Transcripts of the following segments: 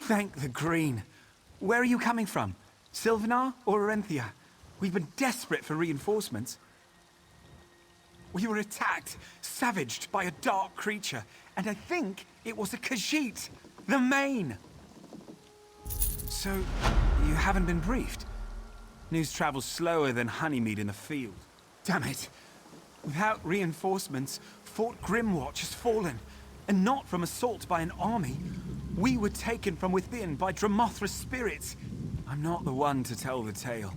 Thank the Green. Where are you coming from? Sylvanar or Orenthia? We've been desperate for reinforcements. We were attacked, savaged by a dark creature, and I think it was a Khajiit, the Main. So, you haven't been briefed? News travels slower than honeymead in the field. Damn it. Without reinforcements, Fort Grimwatch has fallen, and not from assault by an army. We were taken from within by Dramothra's spirits. I'm not the one to tell the tale.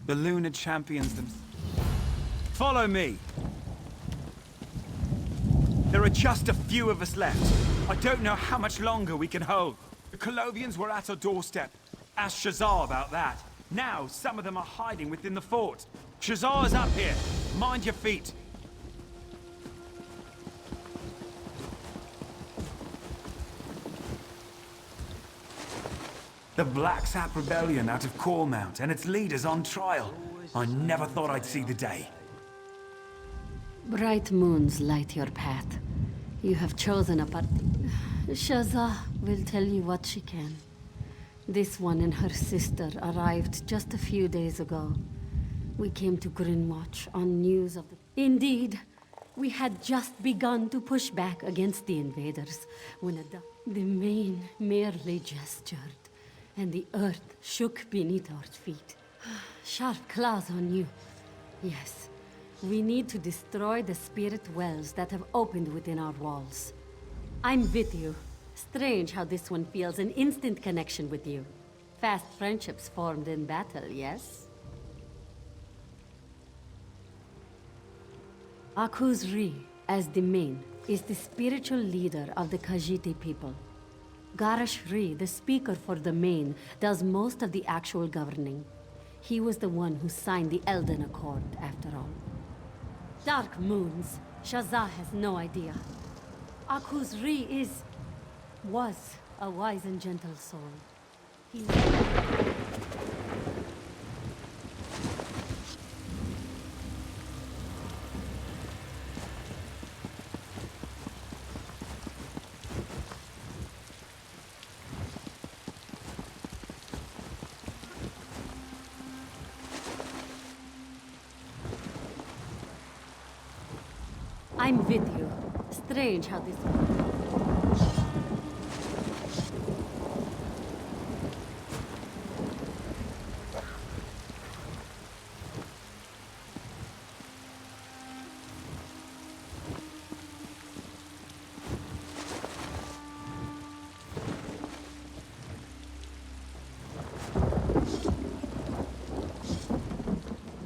The Lunar champions them. Follow me! There are just a few of us left. I don't know how much longer we can hold. The Colovians were at our doorstep. Ask Shazar about that. Now, some of them are hiding within the fort. Shazar's up here. Mind your feet. The Black Sap Rebellion out of Cormount and its leaders on trial. I never thought I'd see the day. Bright moons light your path. You have chosen a path. Shazar will tell you what she can. This one and her sister arrived just a few days ago. We came to Grimwatch on news of the... Indeed, we had just begun to push back against the invaders when the Main merely gestured, and the earth shook beneath our feet. Sharp claws on you. Yes, we need to destroy the spirit wells that have opened within our walls. I'm with you. Strange how this one feels an instant connection with you. Fast friendships formed in battle, yes? Akuz Ri, as the Main, is the spiritual leader of the Khajiit people. Garash Ri, the speaker for the Main, does most of the actual governing. He was the one who signed the Elden Accord, after all. Dark moons. Shazar has no idea. Akuz Ri was a wise and gentle soul. He... I'm with you. Strange how this...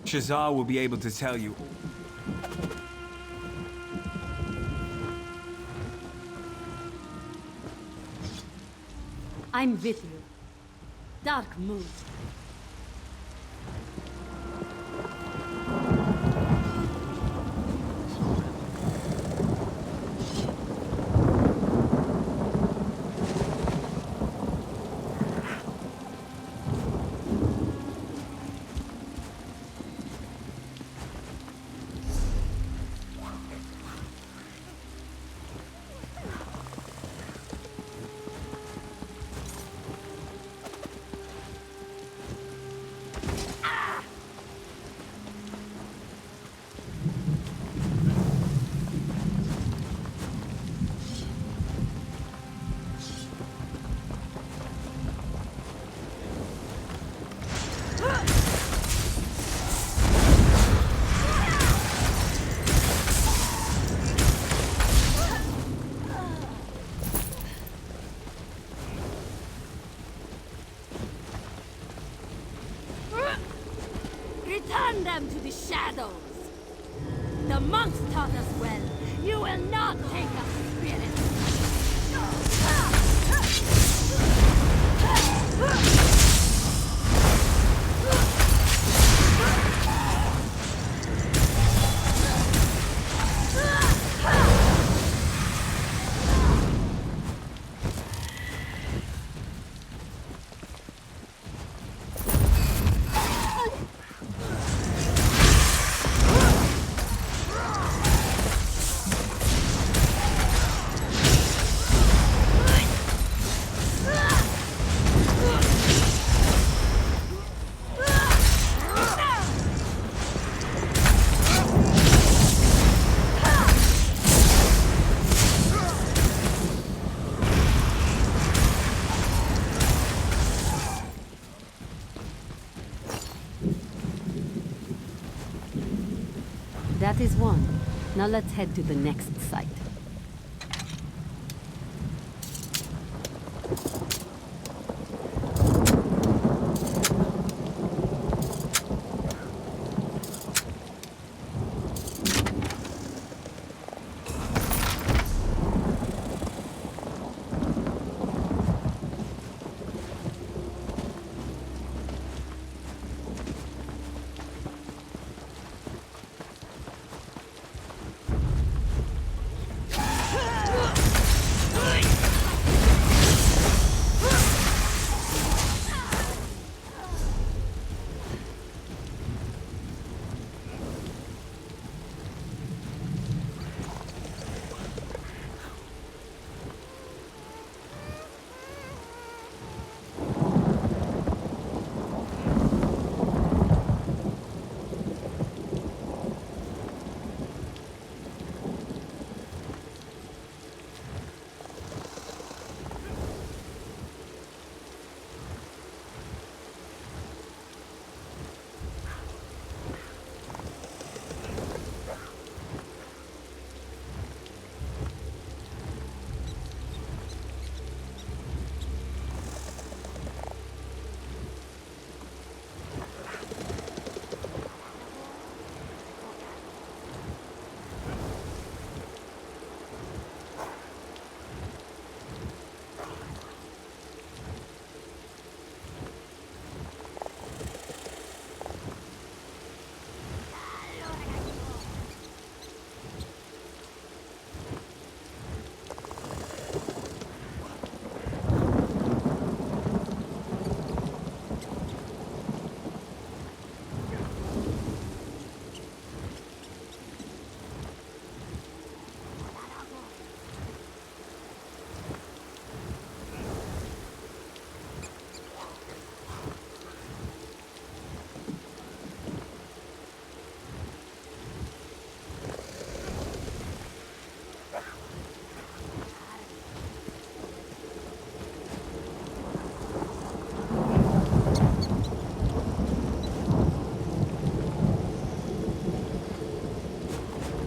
Shazar will be able to tell you. I'm with you. Dark moon. Return them to the shadows! The monks taught us well. You will not take us spirits! That is one. Now let's head to the next site.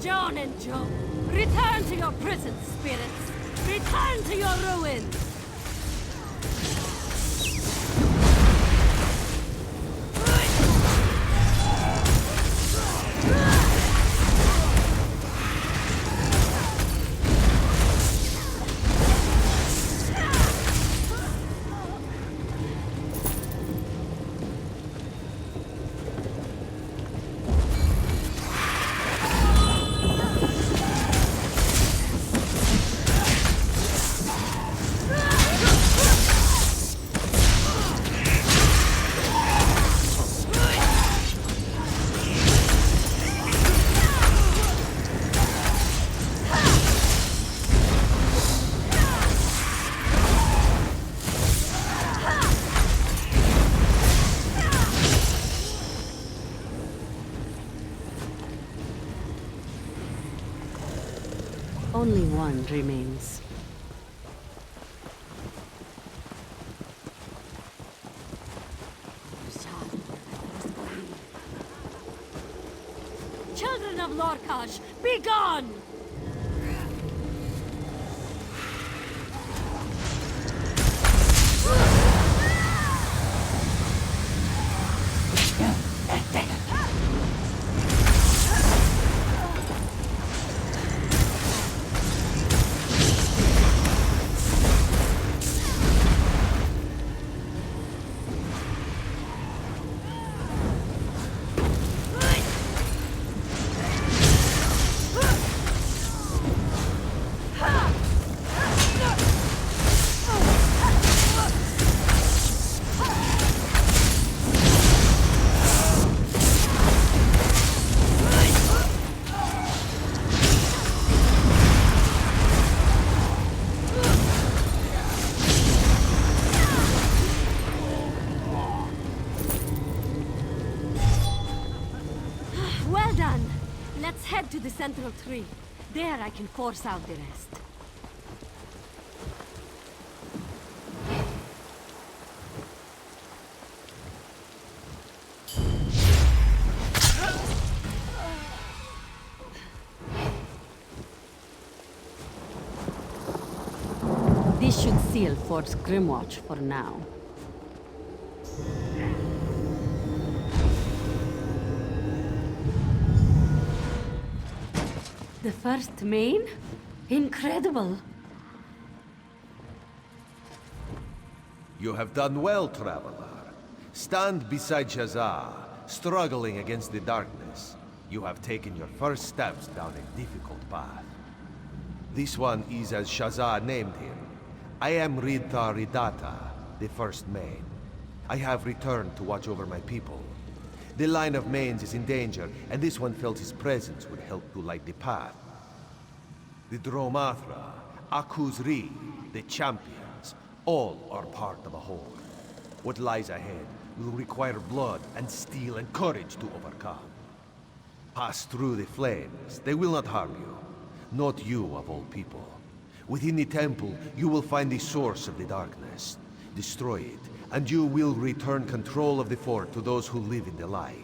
John and Joe, return to your prison, spirits! Return to your ruins! Only one remains. Children of Lorkhaj, be gone! Well done. Let's head to the central tree. There I can force out the rest. conceal Fort's Grimwatch for now. The first main? Incredible! You have done well, traveler. Stand beside Shazar, struggling against the darkness. You have taken your first steps down a difficult path. This one is as Shazar named him. I am Ridta Ridata, the first main. I have returned to watch over my people. The line of mains is in danger, and this one felt his presence would help to light the path. The Dromathra, Akuzri, the champions, all are part of a whole. What lies ahead will require blood and steel and courage to overcome. Pass through the flames, they will not harm you. Not you, of all people. Within the temple, you will find the source of the darkness. Destroy it, and you will return control of the fort to those who live in the light.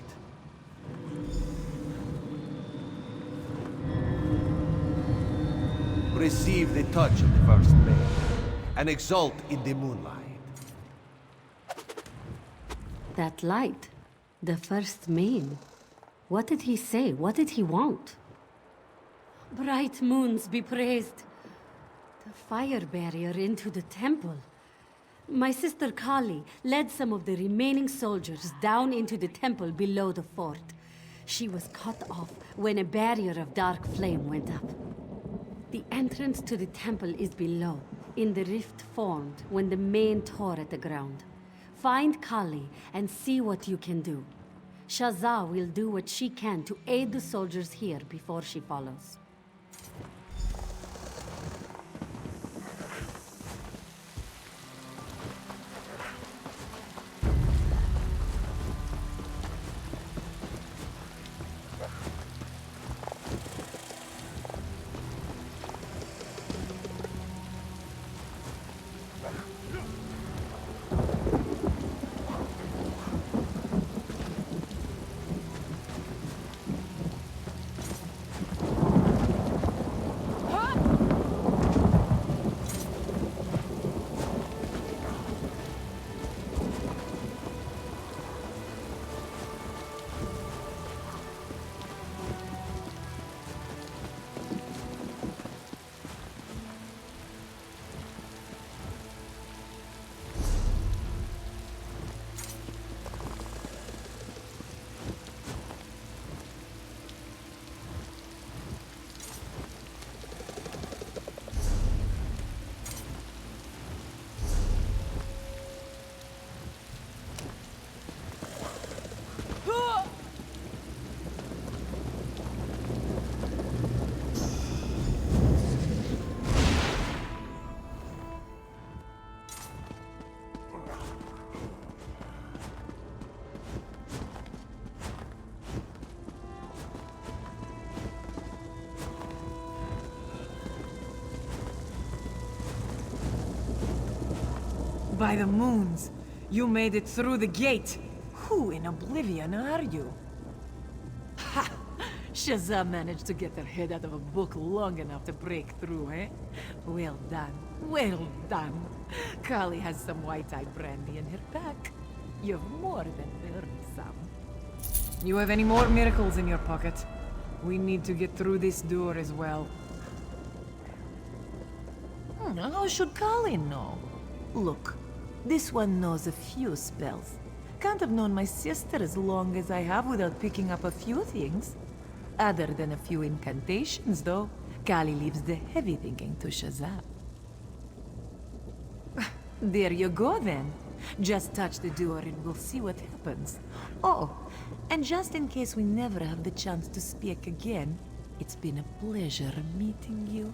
Receive the touch of the first maid, and exult in the moonlight. That light, the first main. What did he say? What did he want? Bright moons be praised. The fire barrier into the temple. My sister Kali led some of the remaining soldiers down into the temple below the fort. She was cut off when a barrier of dark flame went up. The entrance to the temple is below, in the rift formed when the main tore at the ground. Find Kali and see what you can do. Shazza will do what she can to aid the soldiers here before she follows. By the moons, you made it through the gate. Who in Oblivion are you? Ha! Shazam managed to get her head out of a book long enough to break through, eh? Well done. Well done. Kali has some white-eyed brandy in her pack. You've more than earned some. You have any more miracles in your pocket? We need to get through this door as well. How should Kali know? Look, this one knows a few spells. Can't have known my sister as long as I have without picking up a few things. Other than a few incantations, though, Kali leaves the heavy thinking to Shazam. There you go, then. Just touch the door and we'll see what happens. Oh, and just in case we never have the chance to speak again, it's been a pleasure meeting you.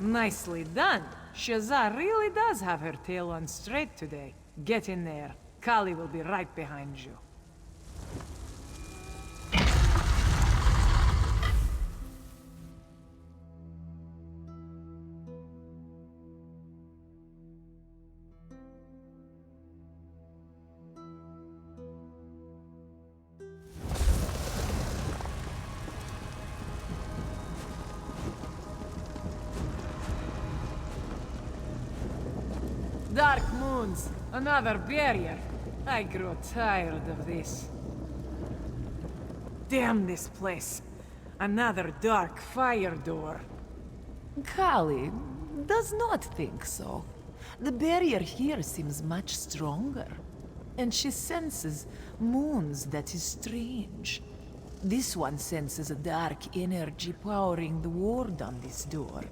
Nicely done. Shazar really does have her tail on straight today. Get in there. Kali will be right behind you. Dark moons, another barrier. I grow tired of this. Damn this place. Another dark fire door. Kali does not think so. The barrier here seems much stronger. And she senses moons that is strange. This one senses a dark energy powering the ward on this door.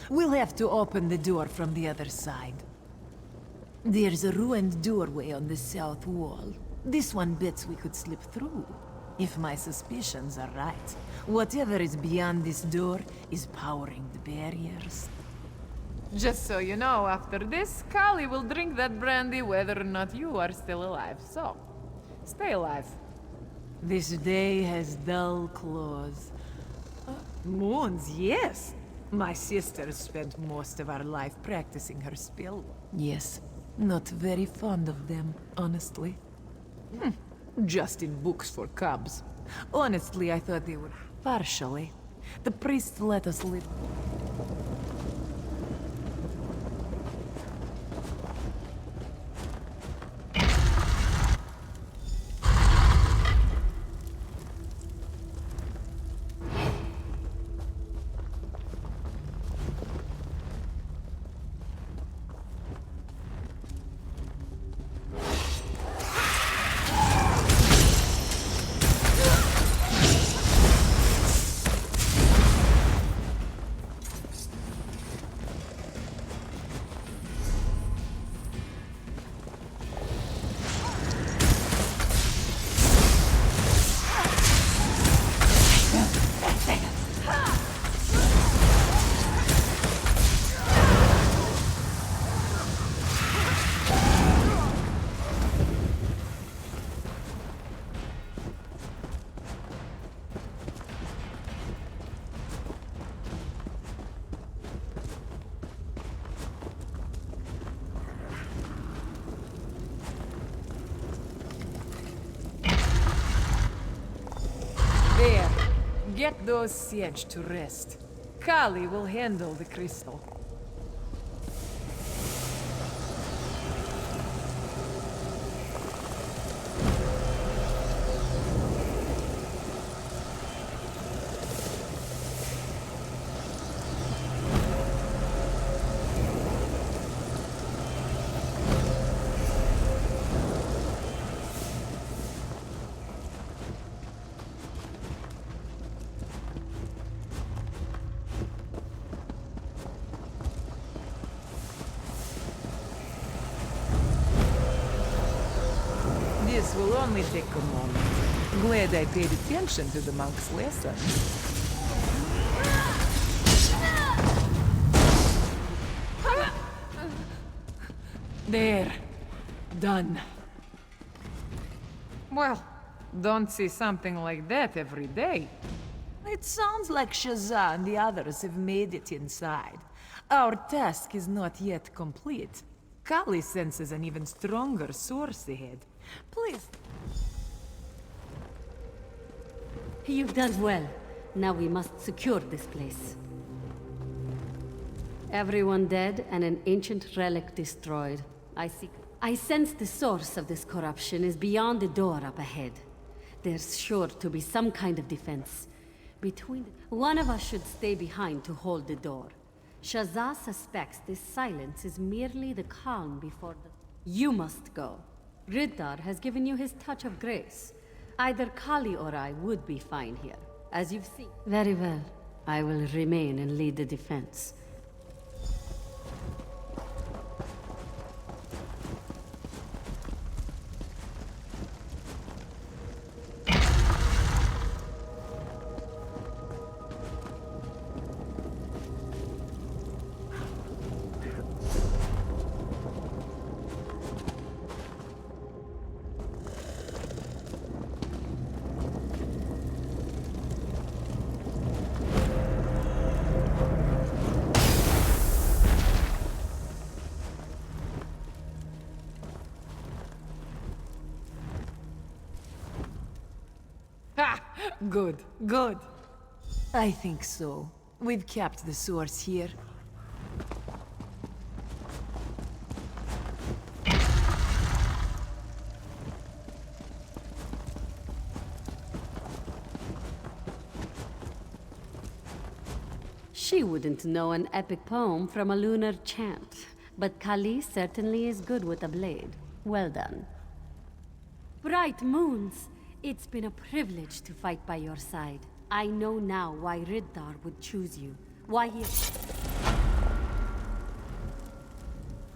We'll have to open the door from the other side. There's a ruined doorway on the south wall. This one bets we could slip through. If my suspicions are right, whatever is beyond this door is powering the barriers. Just so you know, after this, Kali will drink that brandy whether or not you are still alive. So, stay alive. This day has dull claws. Moons, yes. My sister spent most of our life practicing her spell. Yes, not very fond of them, honestly. Just in books for cubs. Honestly, I thought they were partially. The priest let us live. There. Get those siege to rest. Kali will handle the crystal. This will only take a moment. Glad I paid attention to the monk's lesson. There. Done. Well, don't see something like that every day. It sounds like Shazza and the others have made it inside. Our task is not yet complete. Kali senses an even stronger source ahead. Please. You've done well. Now we must secure this place. Everyone dead and an ancient relic destroyed. I sense the source of this corruption is beyond the door up ahead. There's sure to be some kind of defense. One of us should stay behind to hold the door. Shazza suspects this silence is merely the calm before the... You must go. Riddar has given you his touch of grace. Either Kali or I would be fine here, as you've seen. Very well. I will remain and lead the defense. Ha! Good, good. I think so. We've kept the source here. She wouldn't know an epic poem from a lunar chant, but Kali certainly is good with a blade. Well done. Bright moons! It's been a privilege to fight by your side. I know now why Riddar would choose you. Why he...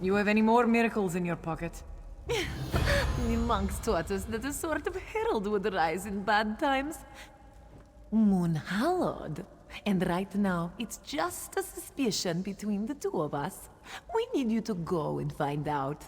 You have any more miracles in your pocket? The monks taught us that a sort of herald would rise in bad times. Moon hallowed. And right now, it's just a suspicion between the two of us. We need you to go and find out.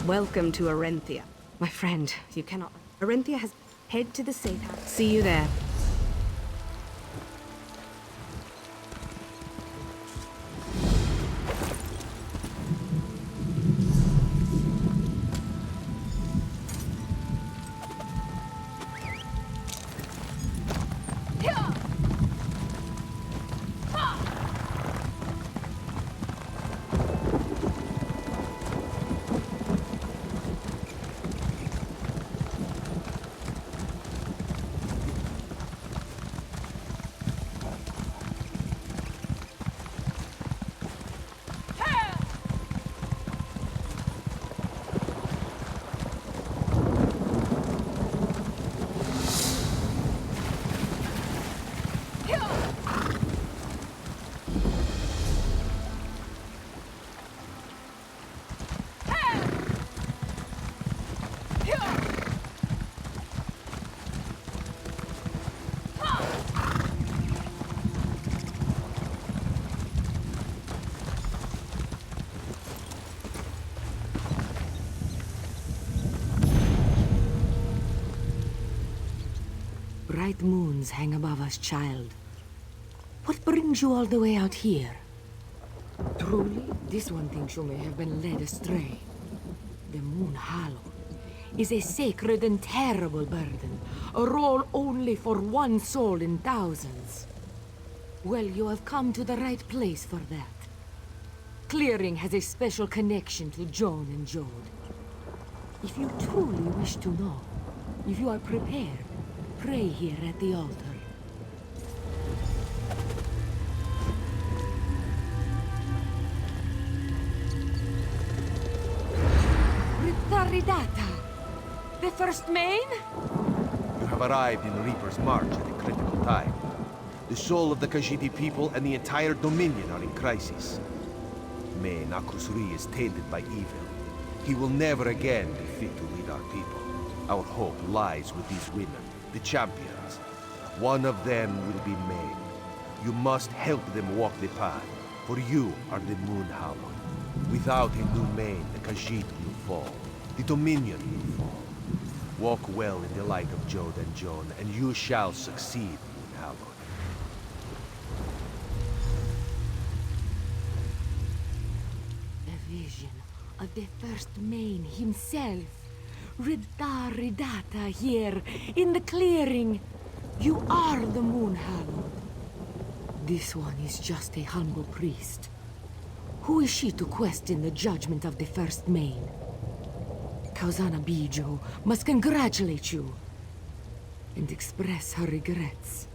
Welcome to Arenthia. My friend, you cannot... Arenthia has... Head to the safe house. See you there. Bright moons hang above us, child. What brings you all the way out here? Truly, this one thinks you may have been led astray. The Moon Hollow is a sacred and terrible burden, a role only for one soul in thousands. Well, you have come to the right place for that. Clearing has a special connection to Joan and Jode. If you truly wish to know, if you are prepared, pray here at the altar. Ritaridata! The first main? You have arrived in Reaper's March at a critical time. The soul of the Khajiit people and the entire Dominion are in crisis. Main Akrusri is tainted by evil. He will never again be fit to lead our people. Our hope lies with these women, the champions. One of them will be Main. You must help them walk the path, for you are the Moon Hallowed. Without a new Main, the Khajiit will fall. The Dominion will fall. Walk well in the light of Jod and Jon, and you shall succeed, Moon Hallowed. A vision of the first Main himself. Ridata here, in the clearing. You are the Moon Hallowed. This one is just a humble priest. Who is she to question the judgment of the first Main? Kauzana Bijo must congratulate you and express her regrets.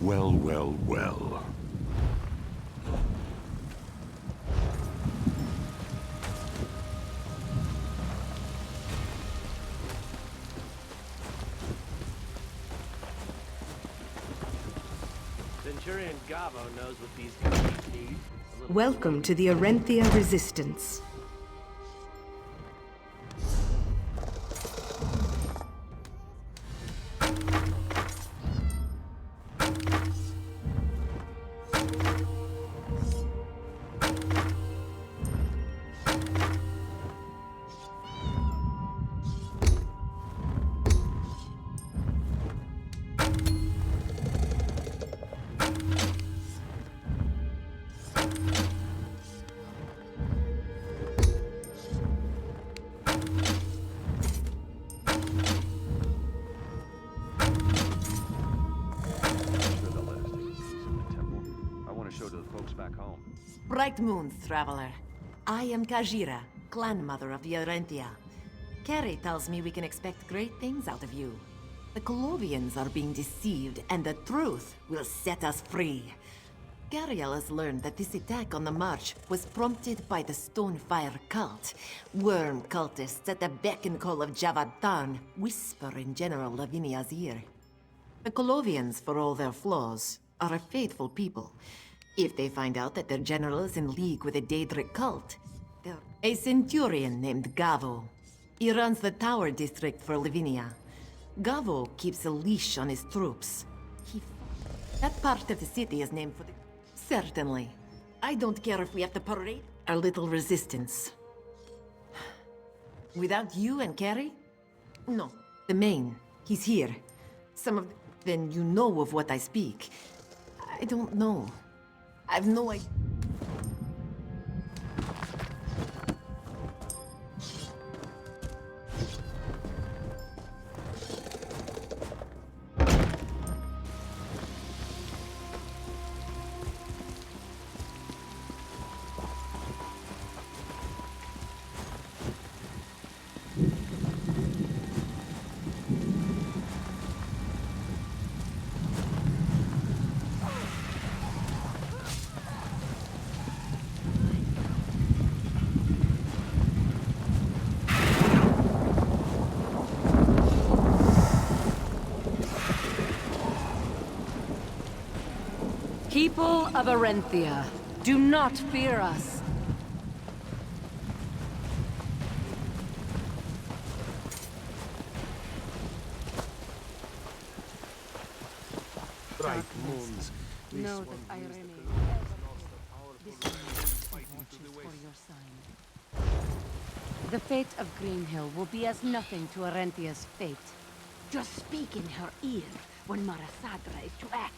Well, well, well. Centurion Gavo knows what these guys need. Welcome to the Arenthia Resistance. Bright Moon, Traveler. I am Khajiira, clan mother of the Arenthia. Kerry tells me we can expect great things out of you. The Colovians are being deceived, and the truth will set us free. Gariel has learned that this attack on the march was prompted by the Stonefire cult. Worm cultists at the beck and call of Javad Tharn whisper in General Lavinia's ear. The Colovians, for all their flaws, are a faithful people. If they find out that their general is in league with a Daedric cult, they're... A centurion named Gavo. He runs the Tower District for Lavinia. Gavo keeps a leash on his troops. That part of the city is named for the... Certainly. I don't care if we have to parade our little resistance. Without you and Carrie? No. The main. He's here. Some of... Then you know of what I speak. I don't know. I've no idea. People of Arenthia, do not fear us. Bright moons. Know that Irene for your sign. The fate of Greenhill will be as nothing to Arenthia's fate. Just speak in her ear when Marasadra is to act.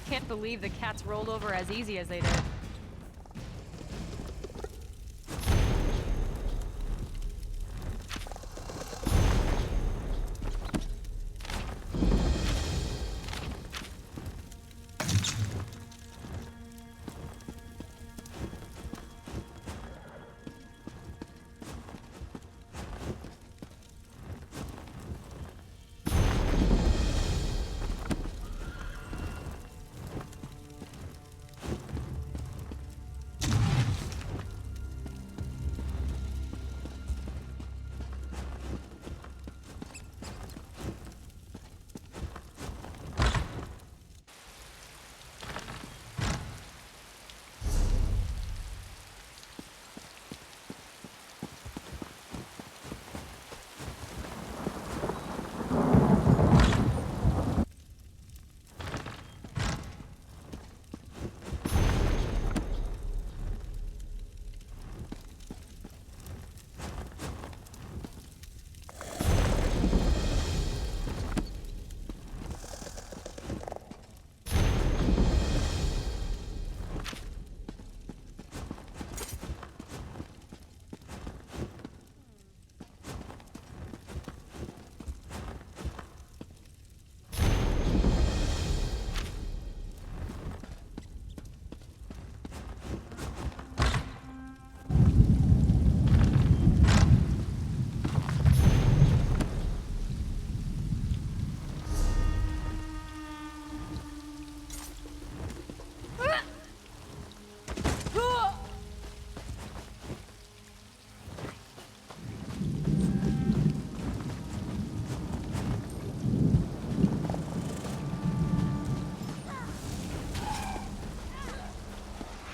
Can't believe the cats rolled over as easy as they did.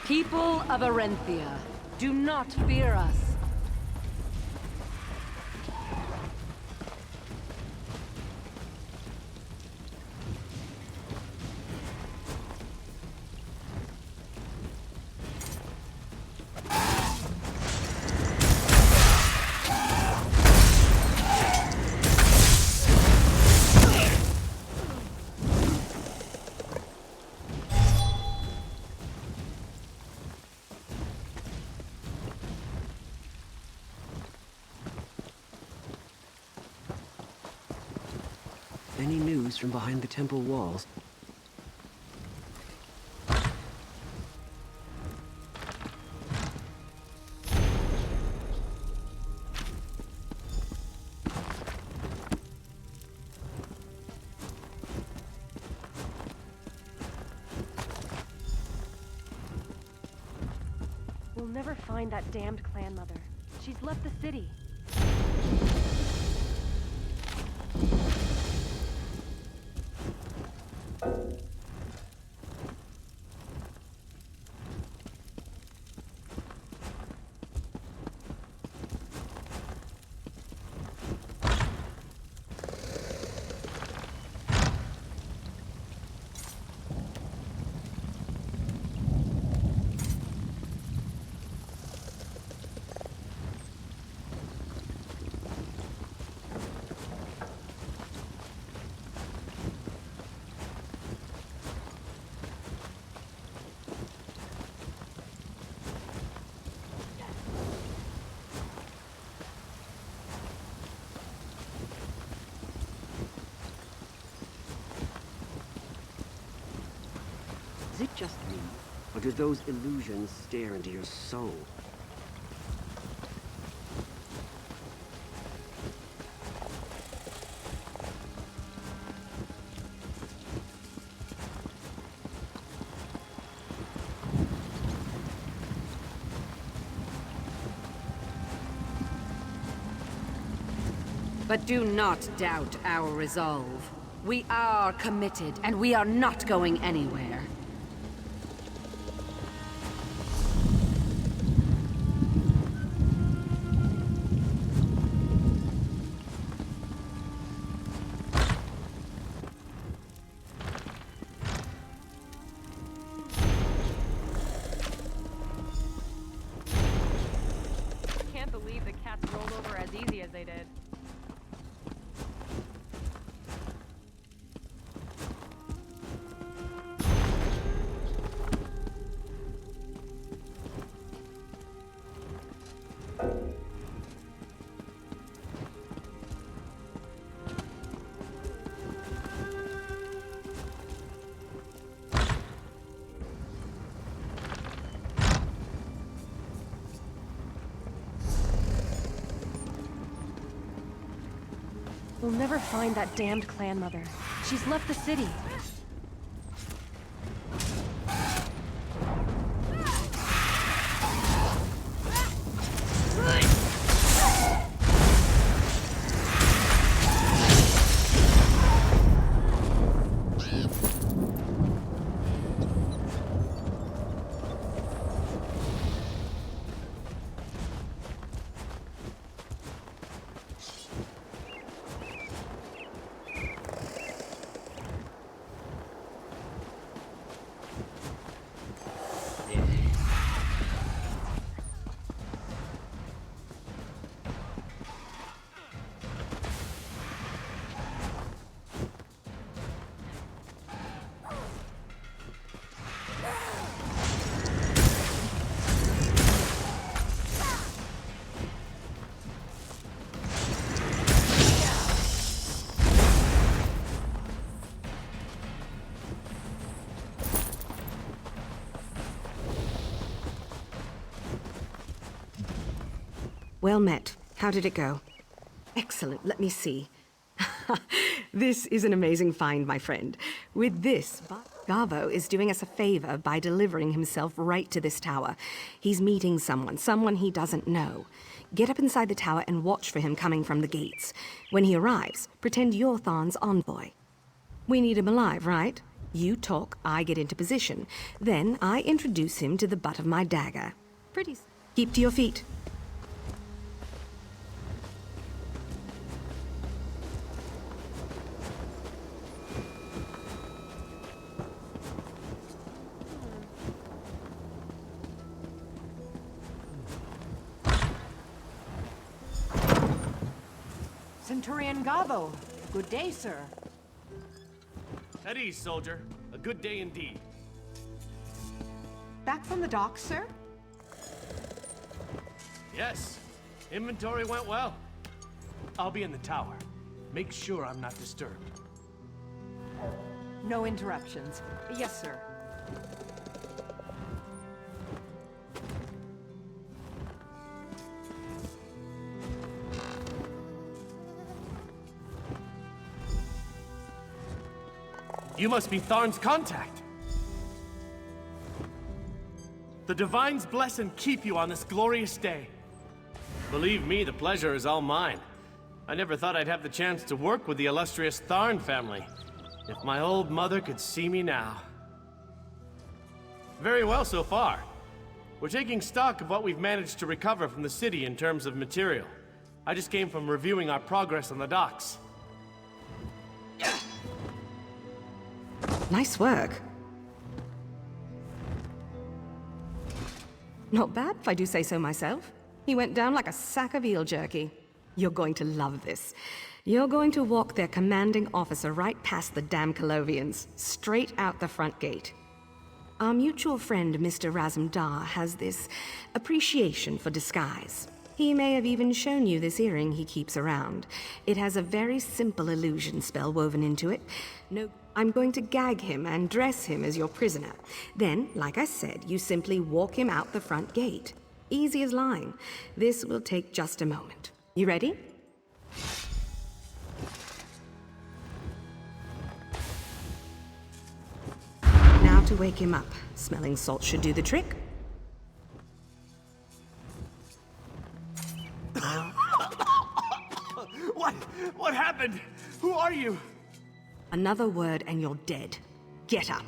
People of Arenthia, do not fear us. Any news from behind the temple walls? We'll never find that damned clan mother. She's left the city. Is it just me, or do those illusions stare into your soul? But do not doubt our resolve. We are committed, and we are not going anywhere. Can't believe the cats rolled over as easy as they did. We'll never find that damned clan mother. She's left the city. Well met. How did it go? Excellent. Let me see. This is an amazing find, my friend. With this, Gavo is doing us a favor by delivering himself right to this tower. He's meeting someone he doesn't know. Get up inside the tower and watch for him coming from the gates. When he arrives, pretend you're Thorn's envoy. We need him alive, right? You talk, I get into position. Then I introduce him to the butt of my dagger. Pretty. Keep to your feet. Centurion Gavo. Good day, sir. At ease, soldier. A good day indeed. Back from the docks, sir? Yes. Inventory went well. I'll be in the tower. Make sure I'm not disturbed. No interruptions. Yes, sir. You must be Tharn's contact. The Divines bless and keep you on this glorious day. Believe me, the pleasure is all mine. I never thought I'd have the chance to work with the illustrious Tharn family. If my old mother could see me now. Very well so far. We're taking stock of what we've managed to recover from the city in terms of material. I just came from reviewing our progress on the docks. Nice work. Not bad, if I do say so myself. He went down like a sack of eel jerky. You're going to love this. You're going to walk their commanding officer right past the damn Colovians, straight out the front gate. Our mutual friend, Mr. Razumdar, has this appreciation for disguise. He may have even shown you this earring he keeps around. It has a very simple illusion spell woven into it. No, I'm going to gag him and dress him as your prisoner. Then, like I said, you simply walk him out the front gate. Easy as line. This will take just a moment. You ready? Now to wake him up. Smelling salt should do the trick. What happened? Who are you? Another word and you're dead. Get up.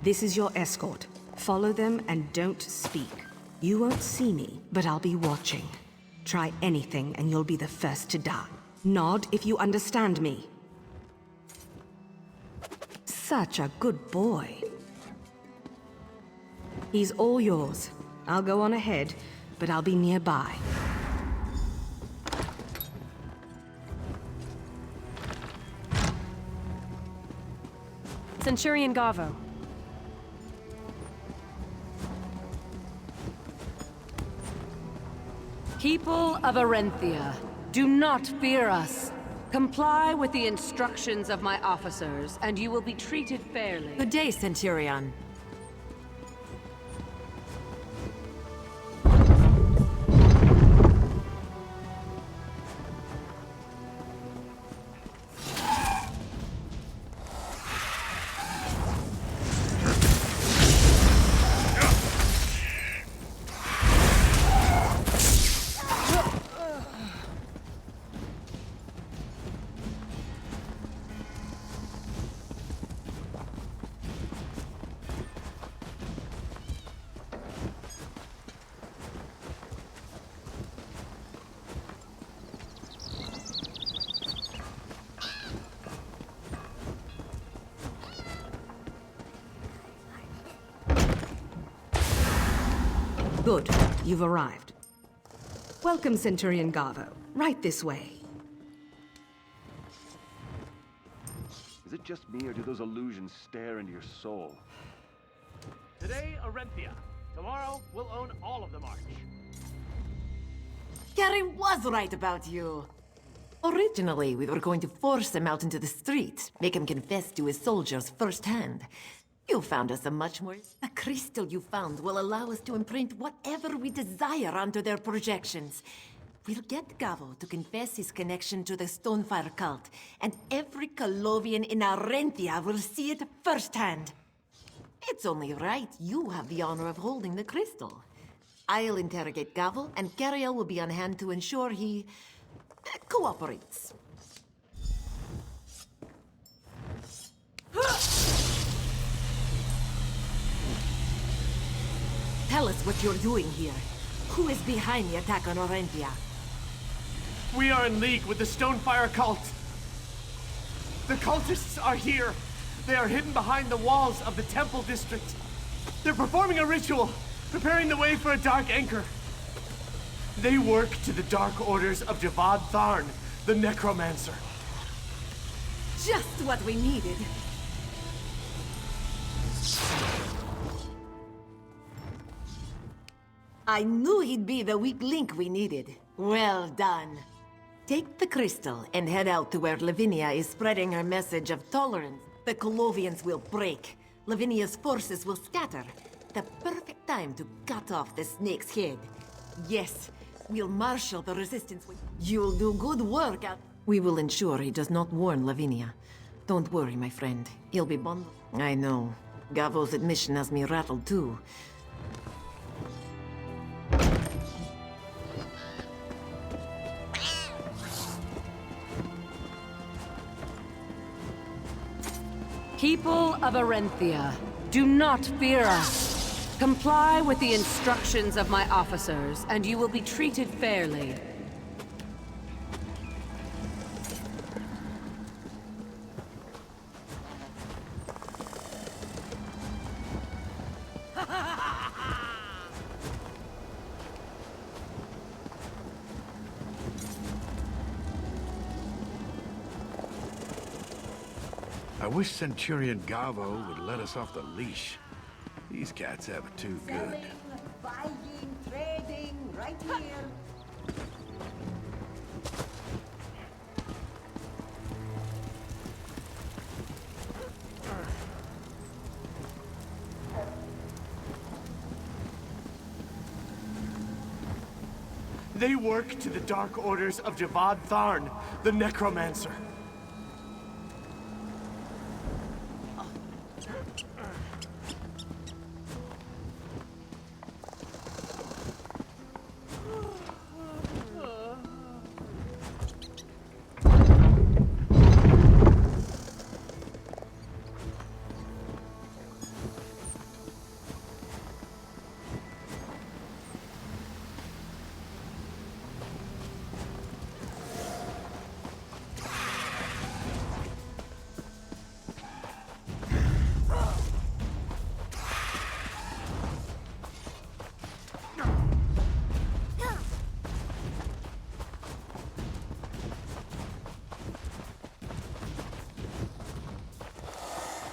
This is your escort. Follow them and don't speak. You won't see me, but I'll be watching. Try anything and you'll be the first to die. Nod if you understand me. Such a good boy. He's all yours. I'll go on ahead, but I'll be nearby. Centurion Gavo. People of Arenthia, do not fear us. Comply with the instructions of my officers, and you will be treated fairly. Good day, Centurion. Good. You've arrived. Welcome, Centurion Gavo. Right this way. Is it just me, or do those illusions stare into your soul? Today, Arenthia. Tomorrow, we'll own all of the March. Gary was right about you. Originally, we were going to force him out into the street, make him confess to his soldiers firsthand. You found us a much more... The crystal you found will allow us to imprint whatever we desire onto their projections. We'll get Gavo to confess his connection to the Stonefire cult, and every Colovian in Arenthia will see it firsthand. It's only right you have the honor of holding the crystal. I'll interrogate Gavo, and Cariel will be on hand to ensure he... cooperates. Tell us what you're doing here. Who is behind the attack on Orenthia? We are in league with the Stonefire cult. The cultists are here. They are hidden behind the walls of the Temple District. They're performing a ritual, preparing the way for a Dark Anchor. They work to the dark orders of Javad Tharn, the Necromancer. Just what we needed. I knew he'd be the weak link we needed. Well done. Take the crystal and head out to where Lavinia is spreading her message of tolerance. The Colovians will break. Lavinia's forces will scatter. The perfect time to cut off the snake's head. Yes, we'll marshal the resistance. You'll do good work out. We will ensure he does not warn Lavinia. Don't worry, my friend. He'll be bundled. I know. Gavo's admission has me rattled too. People of Orenthia, do not fear us. Comply with the instructions of my officers, and you will be treated fairly. I wish Centurion Gavo would let us off the leash. These cats have it too good. Buying, trading, right here. They work to the dark orders of Javad Tharn, the Necromancer.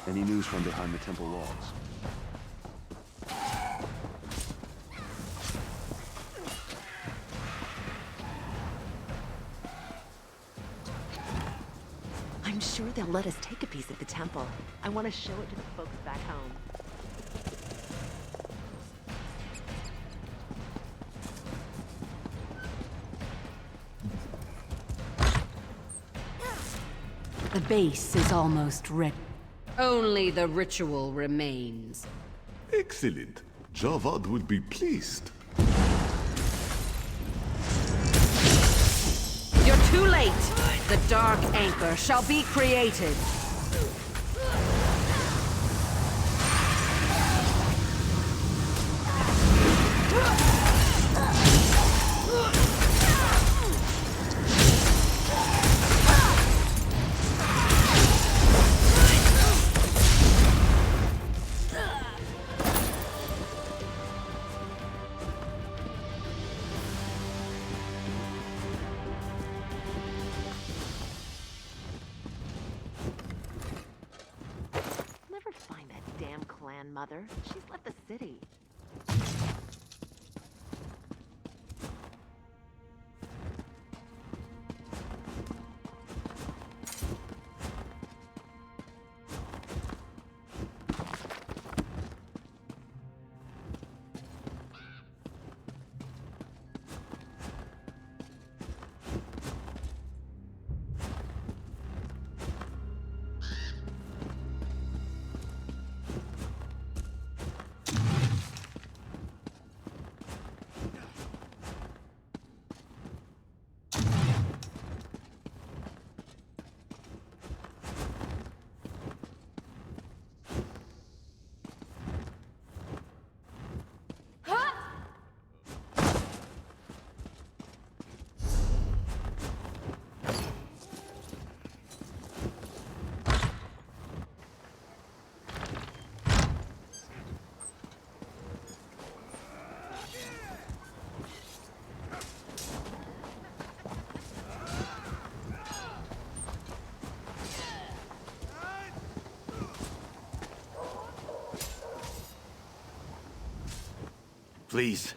Any news from behind the temple walls? I'm sure they'll let us take a piece of the temple. I want to show it to the folks back home. The base is almost ready. Only the ritual remains. Excellent. Javad would be pleased. You're too late! The Dark Anchor shall be created. Mother. She's left the city. Please,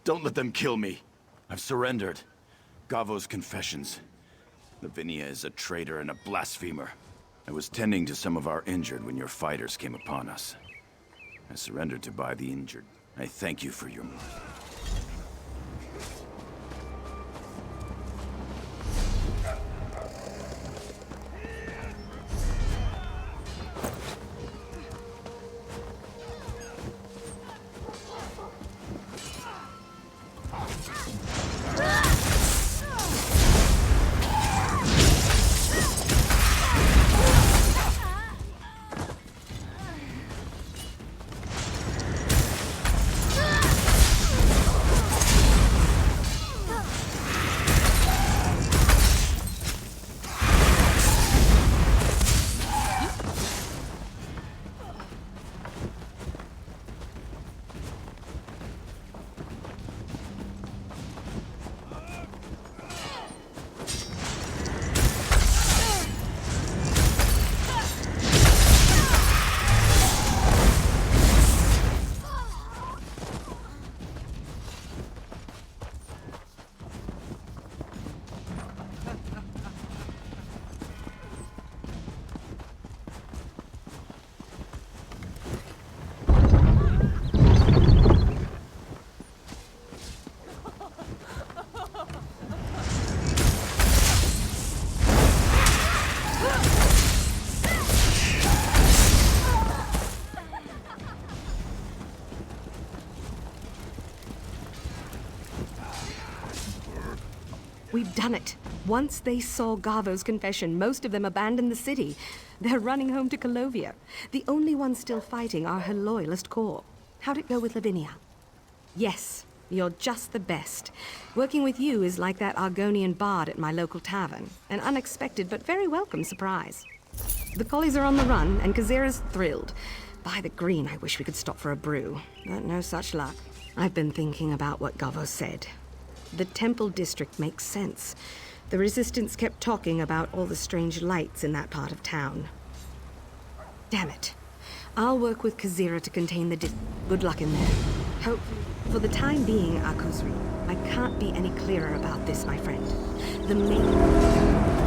don't let them kill me. I've surrendered. Gavo's confessions. Lavinia is a traitor and a blasphemer. I was tending to some of our injured when your fighters came upon us. I surrendered to buy the injured. I thank you for your... We've done it. Once they saw Gavo's confession, most of them abandoned the city. They're running home to Colovia. The only ones still fighting are her loyalist corps. How'd it go with Lavinia? Yes, you're just the best. Working with you is like that Argonian bard at my local tavern. An unexpected but very welcome surprise. The collies are on the run, and Kazira's thrilled. By the green, I wish we could stop for a brew, but no such luck. I've been thinking about what Gavo said. The Temple District makes sense. The Resistance kept talking about all the strange lights in that part of town. Damn it. I'll work with Kazira to contain the good luck in there. Hopefully. For the time being, Akuzri, I can't be any clearer about this, my friend. The main...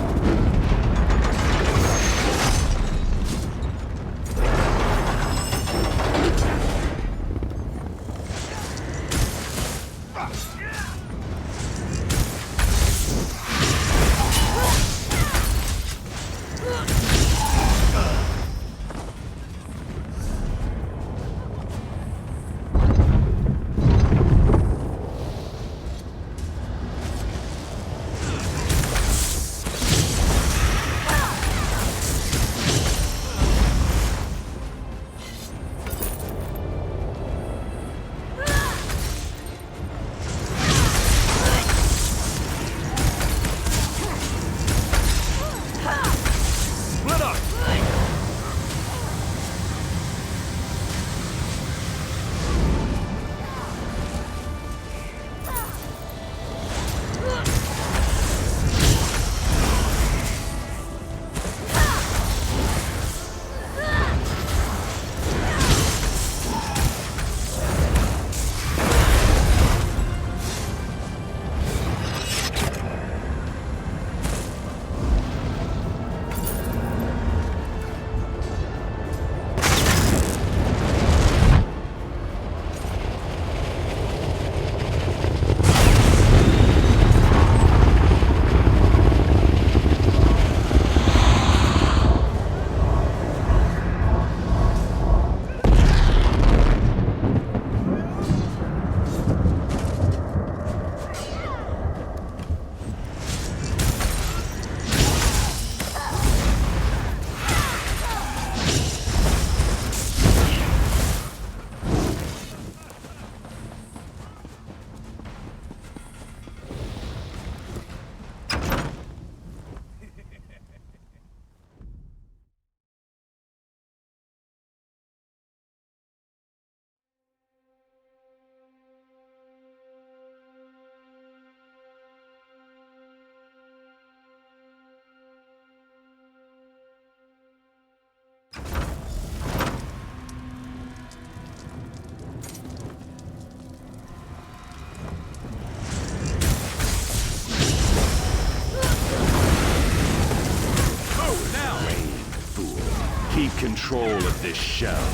this shell.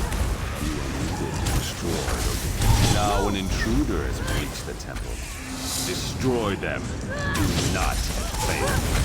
You used it to destroy the... Now an intruder has breached the temple. Destroy them. Do not fail.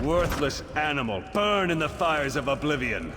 Worthless animal, burn in the fires of oblivion!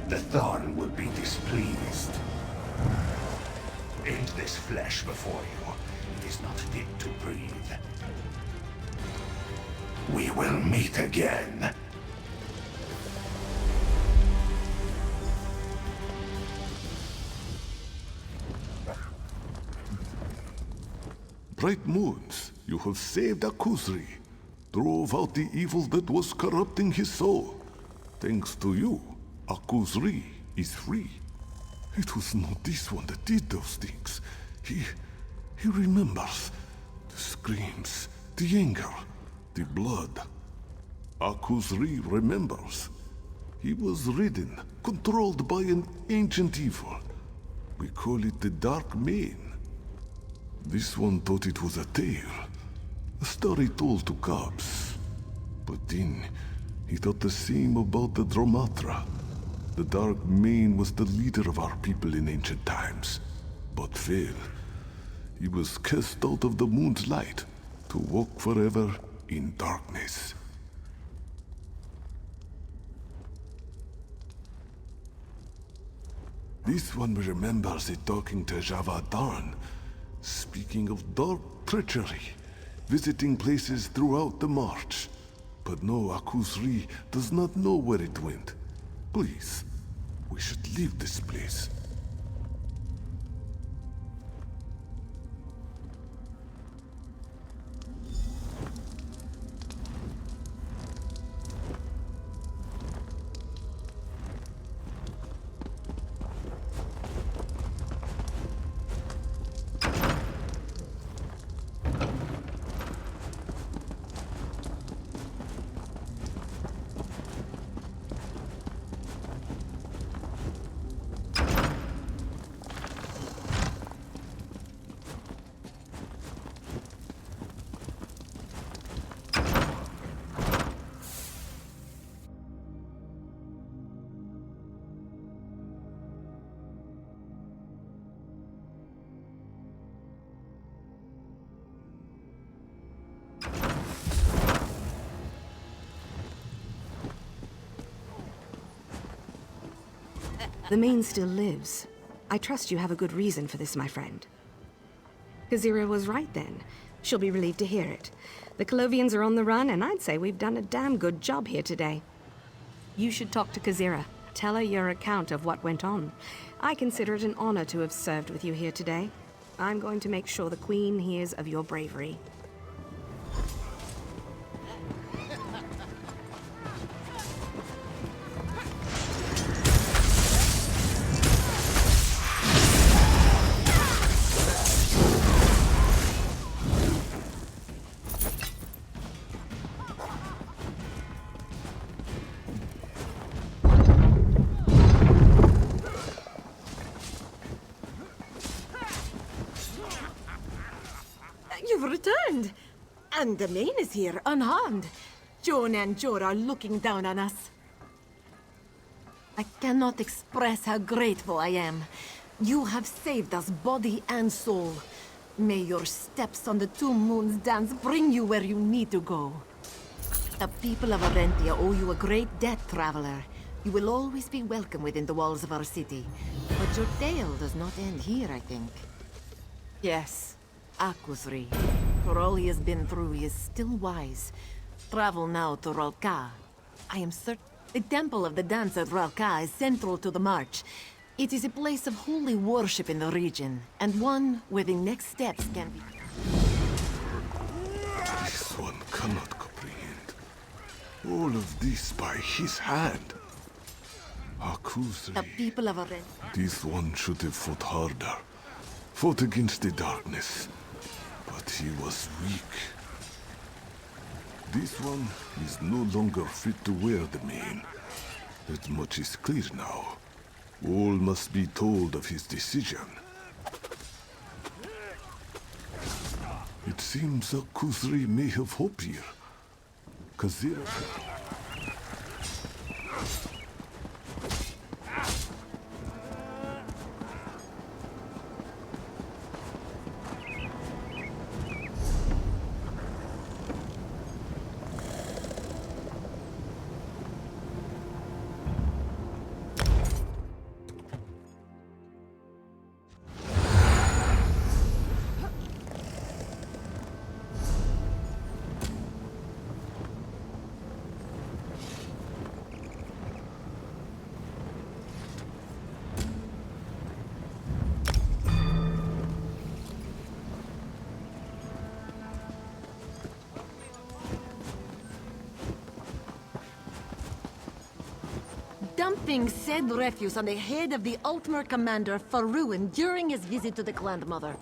The Thorn will be displeased. And this flesh before you is not fit to breathe. We will meet again. Bright moons, you have saved Akuzri, drove out the evil that was corrupting his soul. Thanks to you, Akuzri is free. It was not this one that did those things. He remembers. The screams, the anger, the blood. Akuzri remembers. He was ridden, controlled by an ancient evil. We call it the Dark Mane. This one thought it was a tale, a story told to cubs. But then, he thought the same about the Dromatra. The Dark Mane was the leader of our people in ancient times, but failed. He was cast out of the moon's light to walk forever in darkness. This one remembers it talking to Javadarn, speaking of dark treachery, visiting places throughout the march. But no, Akuzri does not know where it went. Please, we should leave this place. The Mane still lives. I trust you have a good reason for this, my friend. Kazira was right then. She'll be relieved to hear it. The Colovians are on the run, and I'd say we've done a damn good job here today. You should talk to Kazira. Tell her your account of what went on. I consider it an honor to have served with you here today. I'm going to make sure the Queen hears of your bravery. You've returned! And the main is here, unharmed. Joan and Jor are looking down on us. I cannot express how grateful I am. You have saved us body and soul. May your steps on the Two Moons dance bring you where you need to go. The people of Arentia owe you a great debt, traveler. You will always be welcome within the walls of our city. But your tale does not end here, I think. Yes, Akusri. For all he has been through, he is still wise. Travel now to Ralka. I am certain the Temple of the Dance at Ralka is central to the march. It is a place of holy worship in the region, and one where the next steps can be... This one cannot comprehend. All of this by his hand. Akusri. The people of Arentia... This one should have fought harder. Fought against the darkness. But he was weak. This one is no longer fit to wear the mane. That much is clear now. All must be told of his decision. It seems Akusri may have hope here. Kazira... Dumping said refuse on the head of the Altmer commander Faruin during his visit to the Grandmother.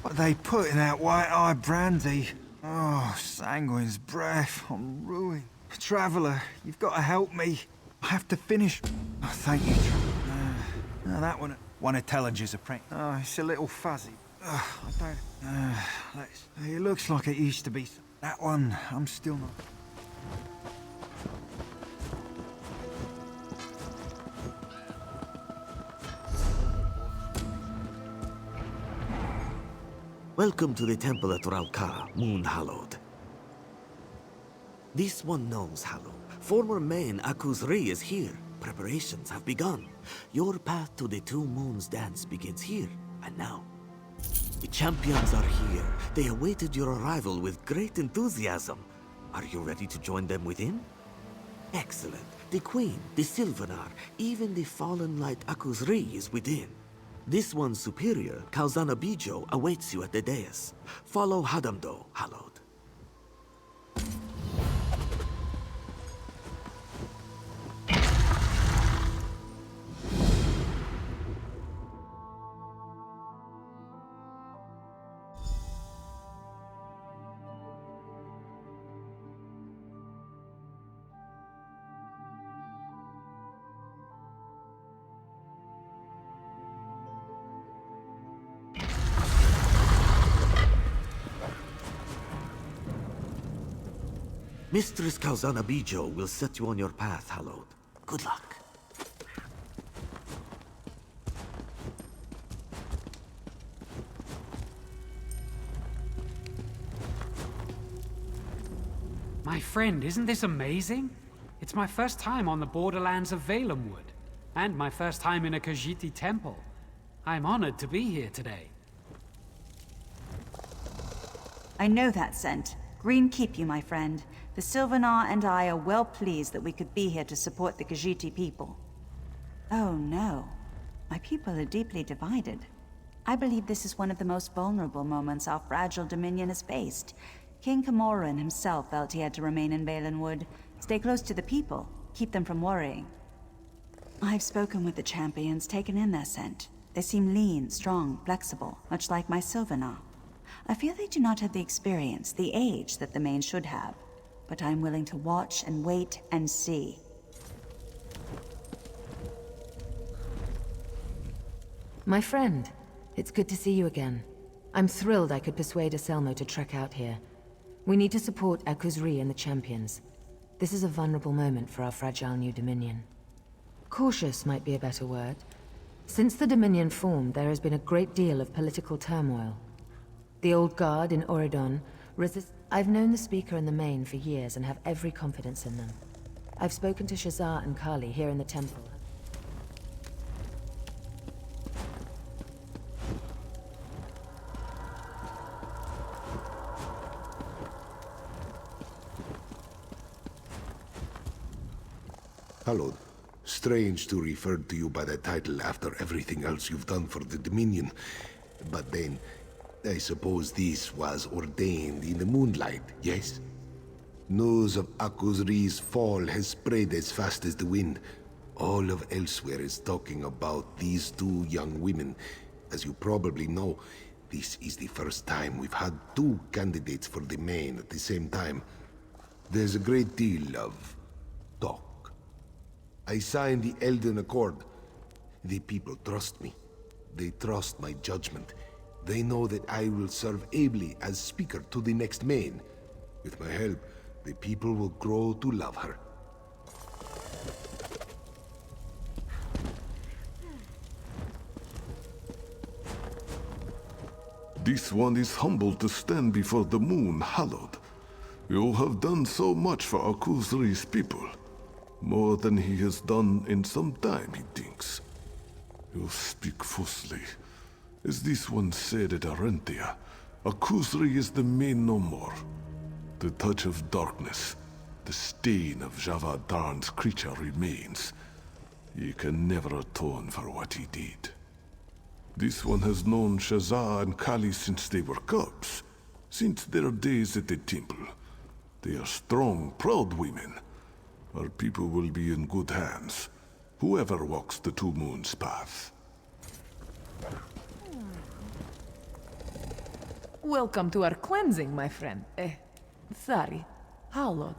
What they put in that white-eye brandy? Oh, Sanguine's breath. I'm ruined. Traveller, you've got to help me. I have to finish. Oh, thank you, Traveller. That one of Tellinger's apprentices. Oh, it's a little fuzzy. I don't... it looks like it used to be. That one, I'm still not... Welcome to the temple at Ralka, Moon Hallowed. This one knows Hallow. Former main Akusri is here. Preparations have begun. Your path to the Two Moons dance begins here and now. The champions are here. They awaited your arrival with great enthusiasm. Are you ready to join them within? Excellent. The Queen, the Sylvanar, even the fallen light Akusri is within. This one's superior, Kauzana Bijo, awaits you at the dais. Follow Hadamdo, Hallowed. Mistress Kauzana Bijo will set you on your path, Hallowed. Good luck. My friend, isn't this amazing? It's my first time on the borderlands of Valenwood, and my first time in a Khajiit temple. I'm honored to be here today. I know that scent. Green keep you, my friend. The Sylvanar and I are well pleased that we could be here to support the Khajiit people. Oh no. My people are deeply divided. I believe this is one of the most vulnerable moments our fragile dominion has faced. King Camoran himself felt he had to remain in Valenwood, stay close to the people, keep them from worrying. I've spoken with the champions, taken in their scent. They seem lean, strong, flexible, much like my Sylvanar. I fear they do not have the experience, the age that the main should have. But I'm willing to watch and wait and see. My friend, it's good to see you again. I'm thrilled I could persuade Aselmo to trek out here. We need to support Akuzri and the champions. This is a vulnerable moment for our fragile new Dominion. Cautious might be a better word. Since the Dominion formed, there has been a great deal of political turmoil. The old guard in Oridon I've known the Speaker and the Main for years and have every confidence in them. I've spoken to Shazar and Kali here in the temple. Hallowed, strange to refer to you by that title after everything else you've done for the Dominion. But then, I suppose this was ordained in the moonlight, yes? News of Akuzri's fall has spread as fast as the wind. All of Elsewhere is talking about these two young women. As you probably know, this is the first time we've had two candidates for the main at the same time. There's a great deal of talk. I signed the Elden Accord. The people trust me. They trust my judgment. They know that I will serve ably as Speaker to the next main. With my help, the people will grow to love her. This one is humbled to stand before the moon, Hallowed. You have done so much for Akuzri's people. More than he has done in some time, he thinks. You speak falsely. As this one said at Arentia, Akuzri is the main no more. The touch of darkness, the stain of Javad Darn's creature remains. He can never atone for what he did. This one has known Shazar and Kali since they were cubs, since their days at the temple. They are strong, proud women. Our people will be in good hands, whoever walks the Two Moons path. Welcome to our cleansing, my friend. Sorry. Hallowed.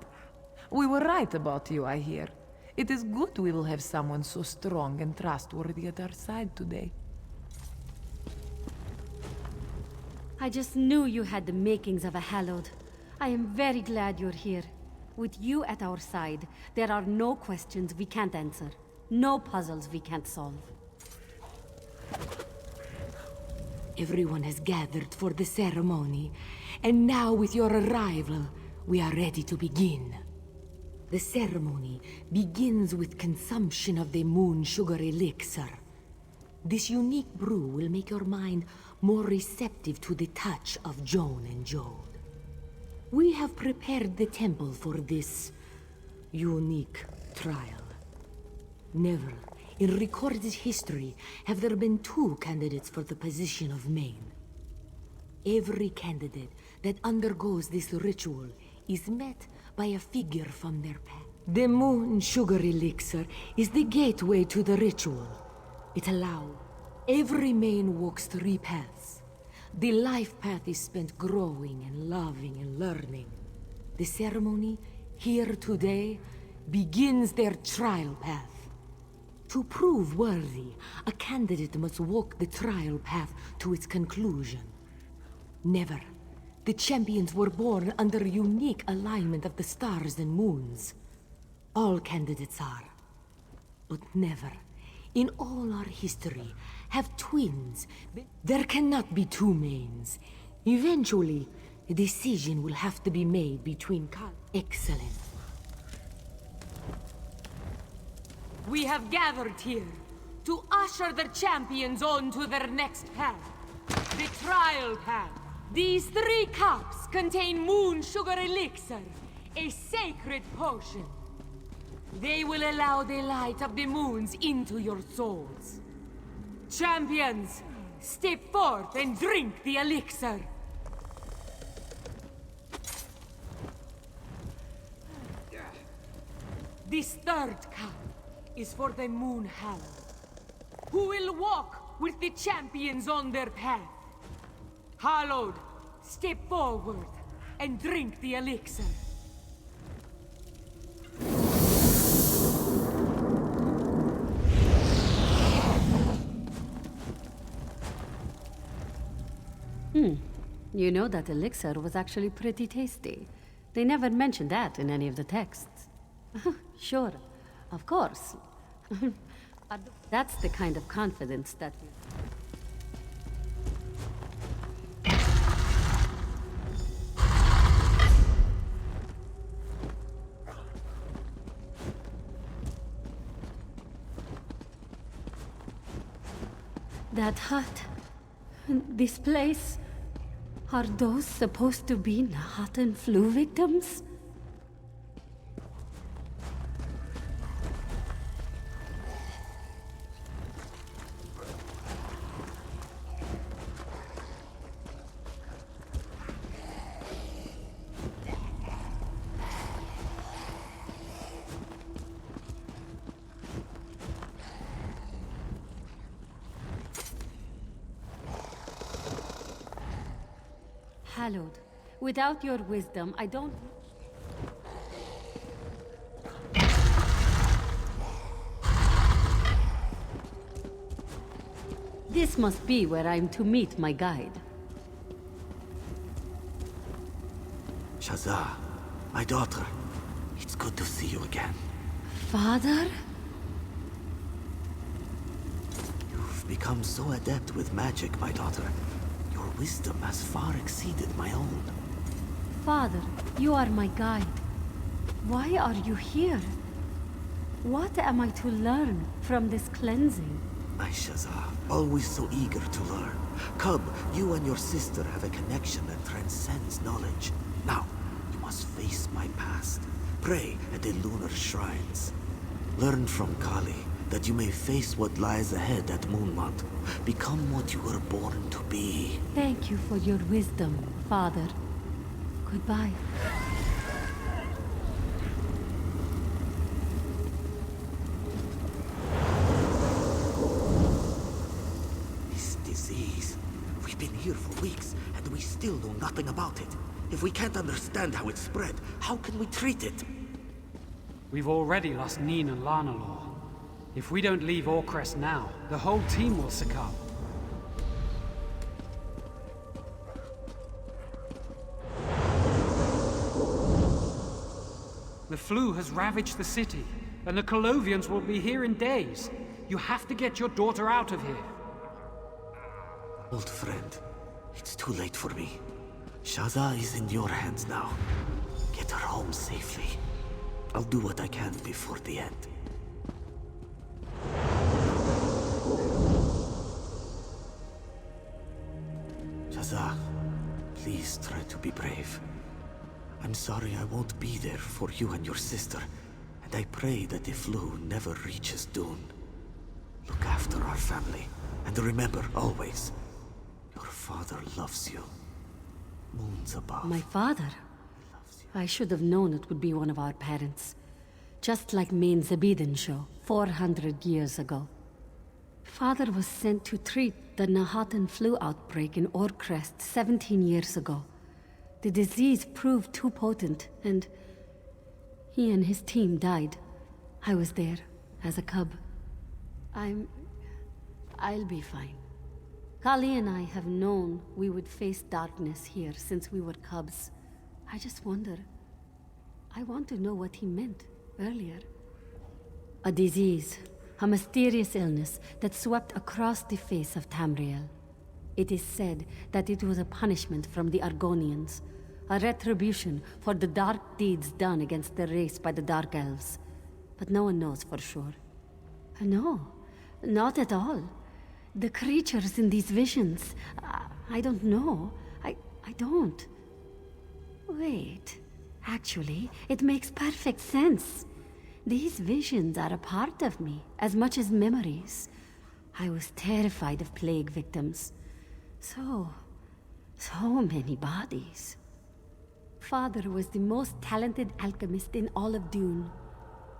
We were right about you, I hear. It is good we will have someone so strong and trustworthy at our side today. I just knew you had the makings of a Hallowed. I am very glad you're here. With you at our side, there are no questions we can't answer. No puzzles we can't solve. Everyone has gathered for the ceremony, and now with your arrival, we are ready to begin. The ceremony begins with consumption of the moon sugar elixir. This unique brew will make your mind more receptive to the touch of Joan and Jode. We have prepared the temple for this unique trial. Never, in recorded history, have there been two candidates for the position of main. Every candidate that undergoes this ritual is met by a figure from their path. The moon sugar elixir is the gateway to the ritual. It allows every main walks 3 paths. The life path is spent growing and loving and learning. The ceremony, here today, begins their trial path. To prove worthy, a candidate must walk the trial path to its conclusion. Never, The champions were born under a unique alignment of the stars and moons. All candidates are. But never, in all our history, have twins. There cannot be two mains. Eventually, a decision will have to be made between Excellent. We have gathered here to usher the champions on to their next path. The trial path. These 3 cups contain moon sugar elixir, a sacred potion. They will allow the light of the moons into your souls. Champions, step forth and drink the elixir. This 3rd cup is for the Moon Hallowed, who will walk with the champions on their path. Hallowed, step forward and drink the elixir. You know that elixir was actually pretty tasty. They never mentioned that in any of the texts. Sure, of course. That's the kind of confidence that... That hut, this place, are those supposed to be Nahatan flu victims? Hallowed, without your wisdom, I don't... This must be where I'm to meet my guide. Shazza, my daughter, it's good to see you again. Father? You've become so adept with magic, my daughter. Your wisdom has far exceeded my own. Father, you are my guide. Why are you here? What am I to learn from this cleansing? My Shazza, always so eager to learn. Cub, you and your sister have a connection that transcends knowledge. Now, you must face my past. Pray at the lunar shrines. Learn from Kali, that you may face what lies ahead at Moonmont. Become what you were born to be. Thank you for your wisdom, Father. Goodbye. This disease. We've been here for weeks, and we still know nothing about it. If we can't understand how it spread, how can we treat it? We've already lost Neen and Lanalor. If we don't leave Orcrest now, the whole team will succumb. The flu has ravaged the city, and the Colovians will be here in days. You have to get your daughter out of here. Old friend, it's too late for me. Shazza is in your hands now. Get her home safely. I'll do what I can before the end. Shazza, please try to be brave. I'm sorry I won't be there for you and your sister, and I pray that the flu never reaches Dune. Look after our family, and remember always, your father loves you. Moons above. My father? I should have known it would be one of our parents. Just like Main Zabiden show, 400 years ago. Father was sent to treat the Nahatan flu outbreak in Orcrest 17 years ago. The disease proved too potent, and he and his team died. I was there, as a cub. I'll be fine. Kali and I have known we would face darkness here since we were cubs. I just wonder. I want to know what he meant earlier. A disease, a mysterious illness that swept across the face of Tamriel. It is said that it was a punishment from the Argonians, a retribution for the dark deeds done against the race by the Dark Elves. But no one knows for sure. No, not at all. The creatures in these visions, I don't know. I don't. Wait, actually, it makes perfect sense. These visions are a part of me, as much as memories. I was terrified of plague victims. So many bodies. Father was the most talented alchemist in all of Dune.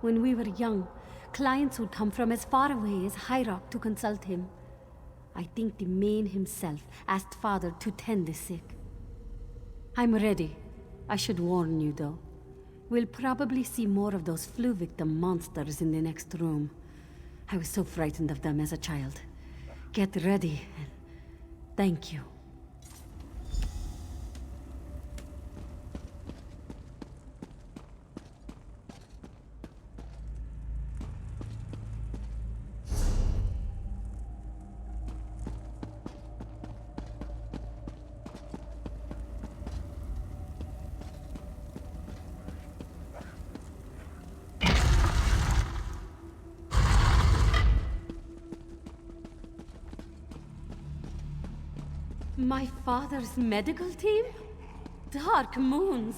When we were young, clients would come from as far away as High Rock to consult him. I think the Mane himself asked Father to tend the sick. I'm ready. I should warn you, though. We'll probably see more of those flu victim monsters in the next room. I was so frightened of them as a child. Get ready, and thank you. My father's medical team? Dark Moons.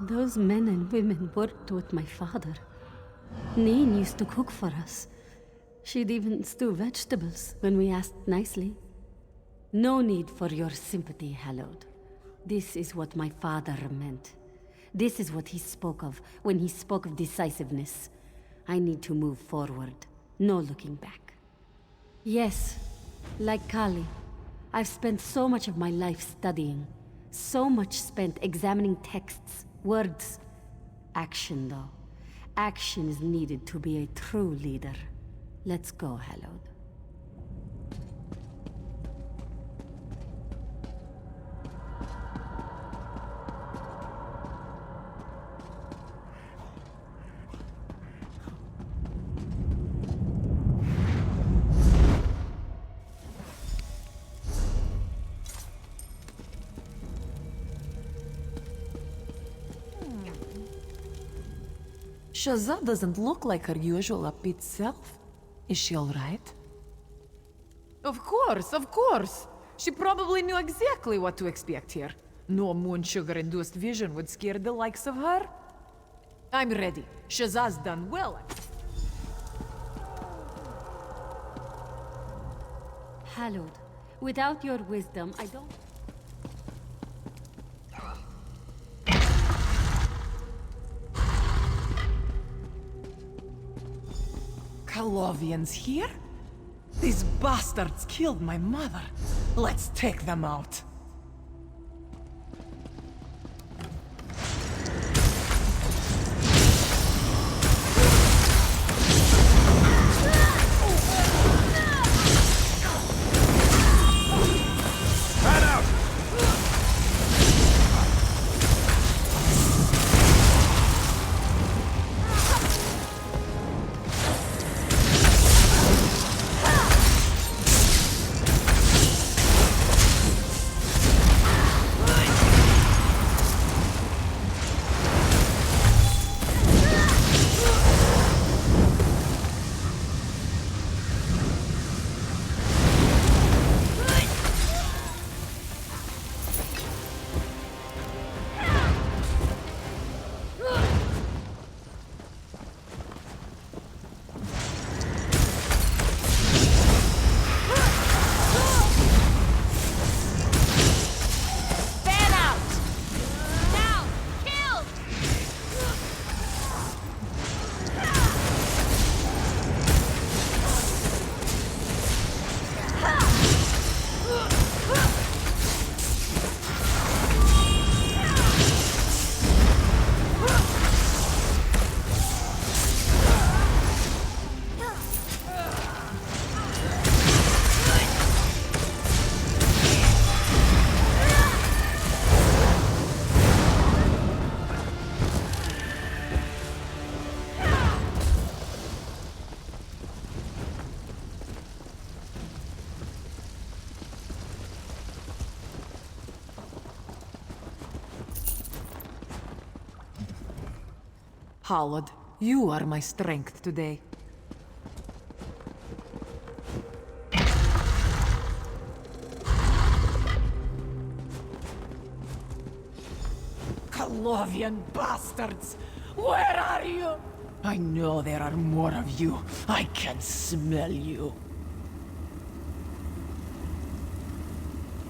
Those men and women worked with my father. Neen used to cook for us. She'd even stew vegetables when we asked nicely. No need for your sympathy, Hallowed. This is what my father meant. This is what he spoke of when he spoke of decisiveness. I need to move forward. No looking back. Yes, like Kali, I've spent so much of my life studying. So much spent examining texts, words. Action, though. Action is needed to be a true leader. Let's go, Hallowed. Shazza doesn't look like her usual upbeat self. Is she all right? Of course, of course. She probably knew exactly what to expect here. No moon sugar-induced vision would scare the likes of her. I'm ready. Shazza's done well. Hallowed, without your wisdom, I don't... Colovians here? These bastards killed my mother. Let's take them out. Howard, you are my strength today. Colovian bastards! Where are you? I know there are more of you. I can smell you.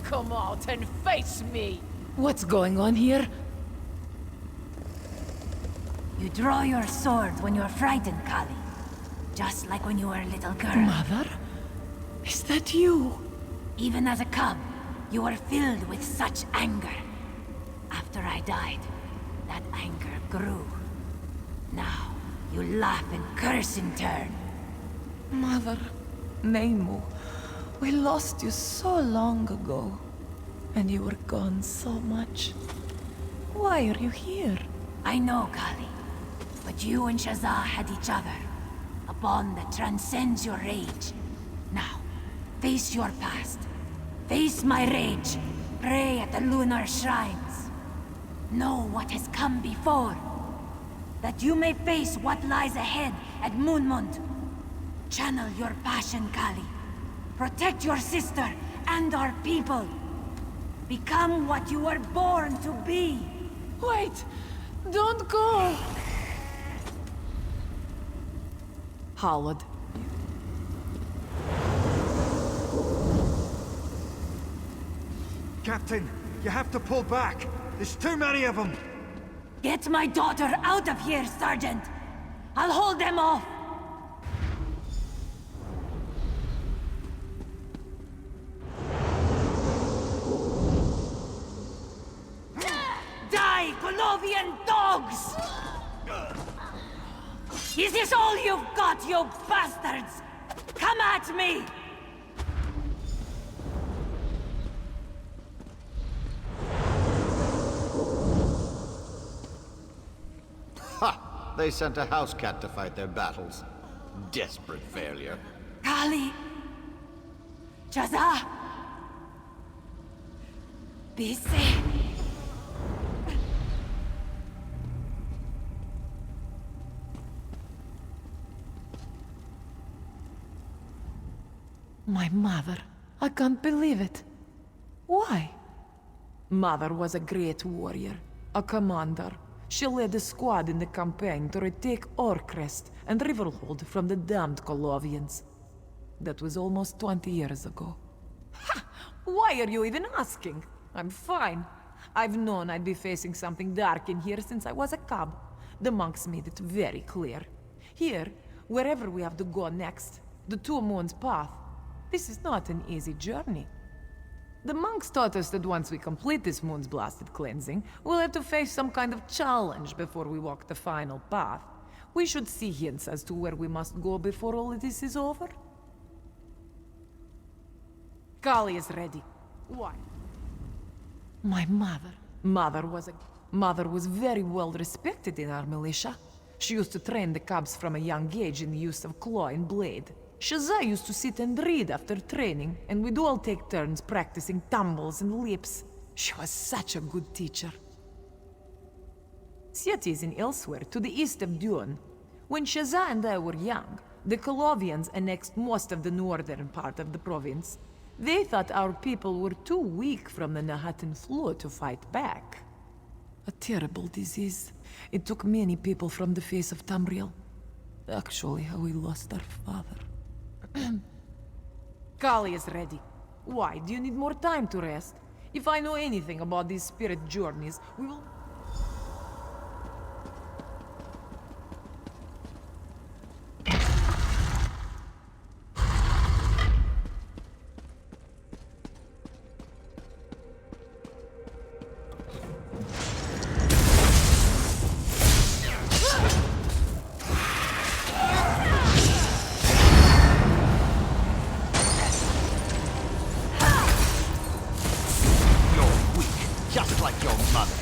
Come out and face me! What's going on here? You draw your sword when you're frightened, Kali. Just like when you were a little girl. Mother? Is that you? Even as a cub, you were filled with such anger. After I died, that anger grew. Now, you laugh and curse in turn. Mother, Nemu, we lost you so long ago. And you were gone so much. Why are you here? I know, Kali. But you and Shazza had each other. A bond that transcends your rage. Now, face your past. Face my rage. Pray at the lunar shrines. Know what has come before. That you may face what lies ahead at Moonmund. Channel your passion, Kali. Protect your sister and our people. Become what you were born to be. Wait! Don't go! Howard. Captain, you have to pull back. There's too many of them. Get my daughter out of here, Sergeant. I'll hold them off. Die, Colovian dogs! Is this all you've got, you bastards? Come at me! Ha! They sent a house cat to fight their battles. Desperate failure. Kali! Shazza! Be safe. My mother. I can't believe it. Why? Mother was a great warrior, a commander. She led a squad in the campaign to retake Orcrest and Riverhold from the damned Colovians. That was almost 20 years ago. Ha! Why are you even asking? I'm fine. I've known I'd be facing something dark in here since I was a cub. The monks made it very clear. Here, wherever we have to go next, the Two Moons Path, this is not an easy journey. The monks taught us that once we complete this moon's blasted cleansing, we'll have to face some kind of challenge before we walk the final path. We should see hints as to where we must go before all of this is over. Kali is ready. Why? My mother. Mother was very well respected in our militia. She used to train the cubs from a young age in the use of claw and blade. Shazza used to sit and read after training, and we'd all take turns practicing tumbles and leaps. She was such a good teacher. Siet is in elsewhere, to the east of Dune. When Shazza and I were young, the Colovians annexed most of the northern part of the province. They thought our people were too weak from the Nahatan flu to fight back. A terrible disease. It took many people from the face of Tamriel. Actually, how we lost our father. Kali is ready. Why? Do you need more time to rest? If I know anything about these spirit journeys, we will... Just like your mother.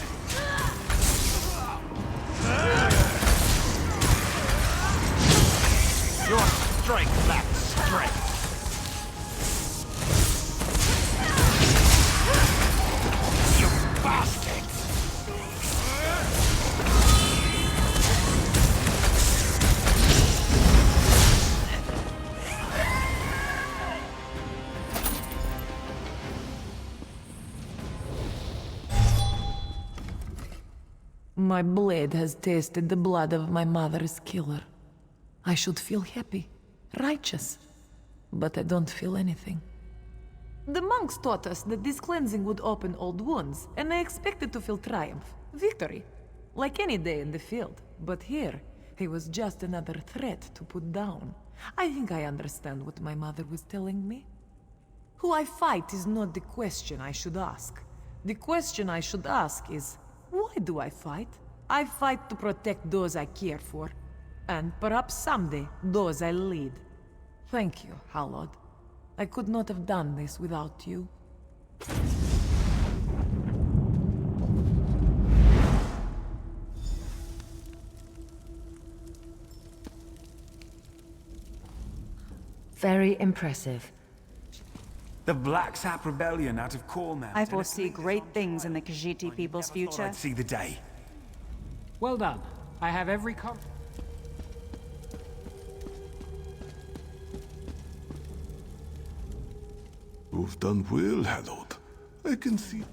Your strength lacks strength. You bastards! My blade has tasted the blood of my mother's killer. I should feel happy, righteous, but I don't feel anything. The monks taught us that this cleansing would open old wounds, and I expected to feel triumph, victory, like any day in the field. But here, he was just another threat to put down. I think I understand what my mother was telling me. Who I fight is not the question I should ask. The question I should ask is, why do I fight? I fight to protect those I care for, and perhaps someday, those I lead. Thank you, Hallod. I could not have done this without you. Very impressive. The Black Sap Rebellion out of Cormount. I foresee great things in the Khajiiti people's future. I'd see the day. Well done. I have every You've done well, Hallowed. I can see.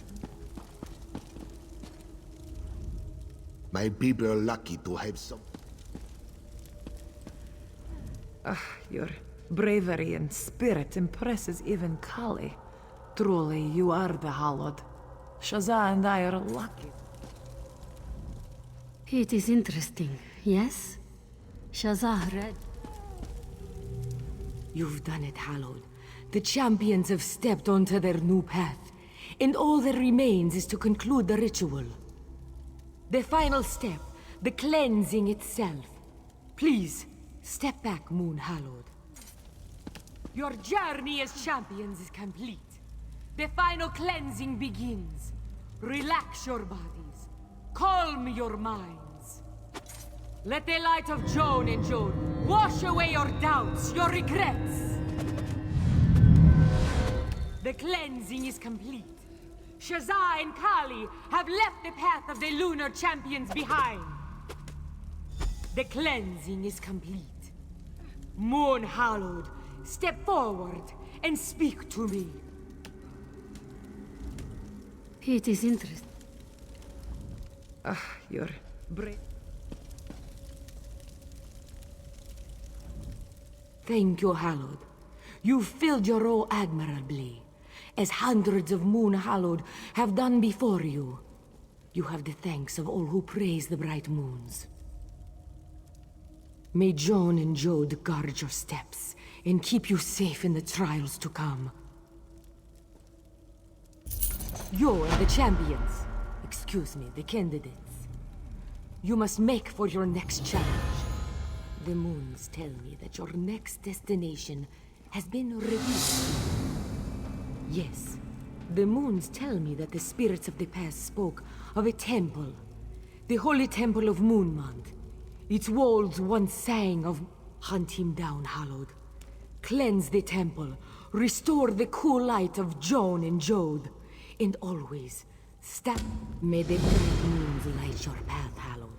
My people are lucky to have some. Your bravery and spirit impresses even Kali. Truly, you are the Hallod. Shazza and I are lucky. It is interesting, yes? Shazza read. You've done it, Hallowed. The champions have stepped onto their new path, and all that remains is to conclude the ritual. The final step, the cleansing itself. Please, step back, Moon Hallowed. Your journey as champions is complete. The final cleansing begins. Relax your bodies. Calm your minds. Let the light of Joan and Jode wash away your doubts, your regrets. The cleansing is complete. Shazza and Kali have left the path of the lunar champions behind. The cleansing is complete. Moon Hallowed, step forward and speak to me. It is interesting. Your brave. Thank you, Hallowed. You filled your role admirably, as hundreds of Moon Hallowed have done before you. You have the thanks of all who praise the bright moons. May Joan and Jode guard your steps and keep you safe in the trials to come. You and the champions, excuse me, the candidates, you must make for your next challenge. The moons tell me that your next destination has been revealed. Yes, the moons tell me that the spirits of the past spoke of a temple, the holy temple of Moonmont. Its walls once sang of, hunt him down, Hallowed. Cleanse the temple, restore the cool light of Joan and Jode, and always, may the bright moons light your path, Hallowed.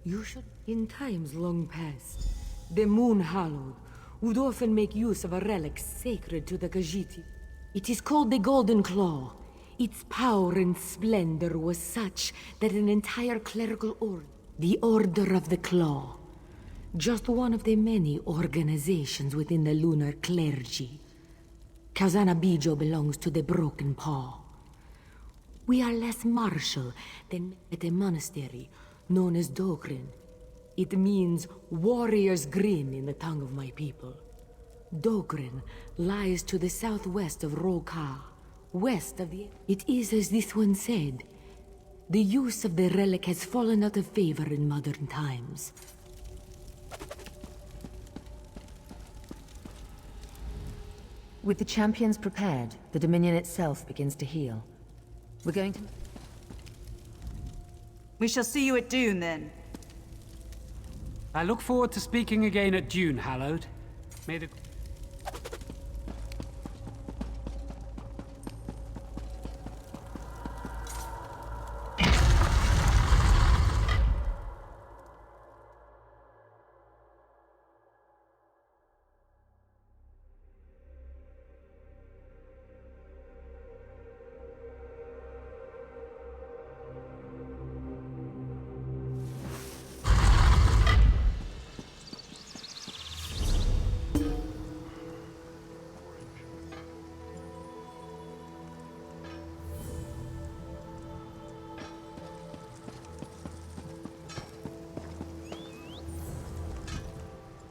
You should, in times long past, the Moon Hallowed would often make use of a relic sacred to the Khajiiti. It is called the Golden Claw. Its power and splendor was such that an entire clerical order, the Order of the Claw, just one of the many organizations within the lunar clergy. Kazana Bijo belongs to the Broken Paw. We are less martial than at a monastery known as Dogrin. It means warrior's grin in the tongue of my people. Dogrin lies to the southwest of Roka, west of the... It is as this one said. The use of the relic has fallen out of favor in modern times. With the champions prepared, the Dominion itself begins to heal. We're going to... We shall see you at Dune, then. I look forward to speaking again at Dune, Hallowed. May the...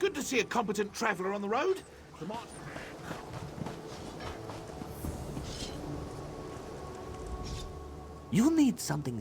good to see a competent traveler on the road. You'll need something.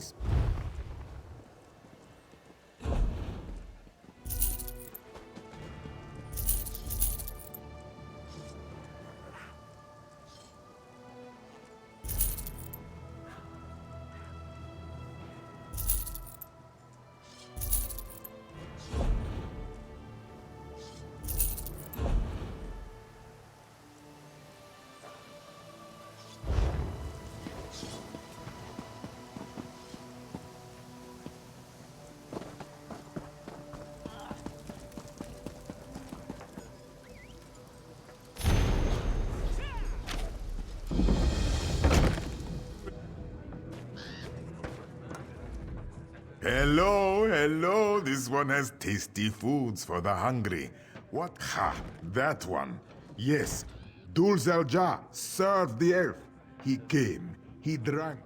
Hello. This one has tasty foods for the hungry. What? Ha! That one. Yes. Dul Zelja served the elf. He came. He drank.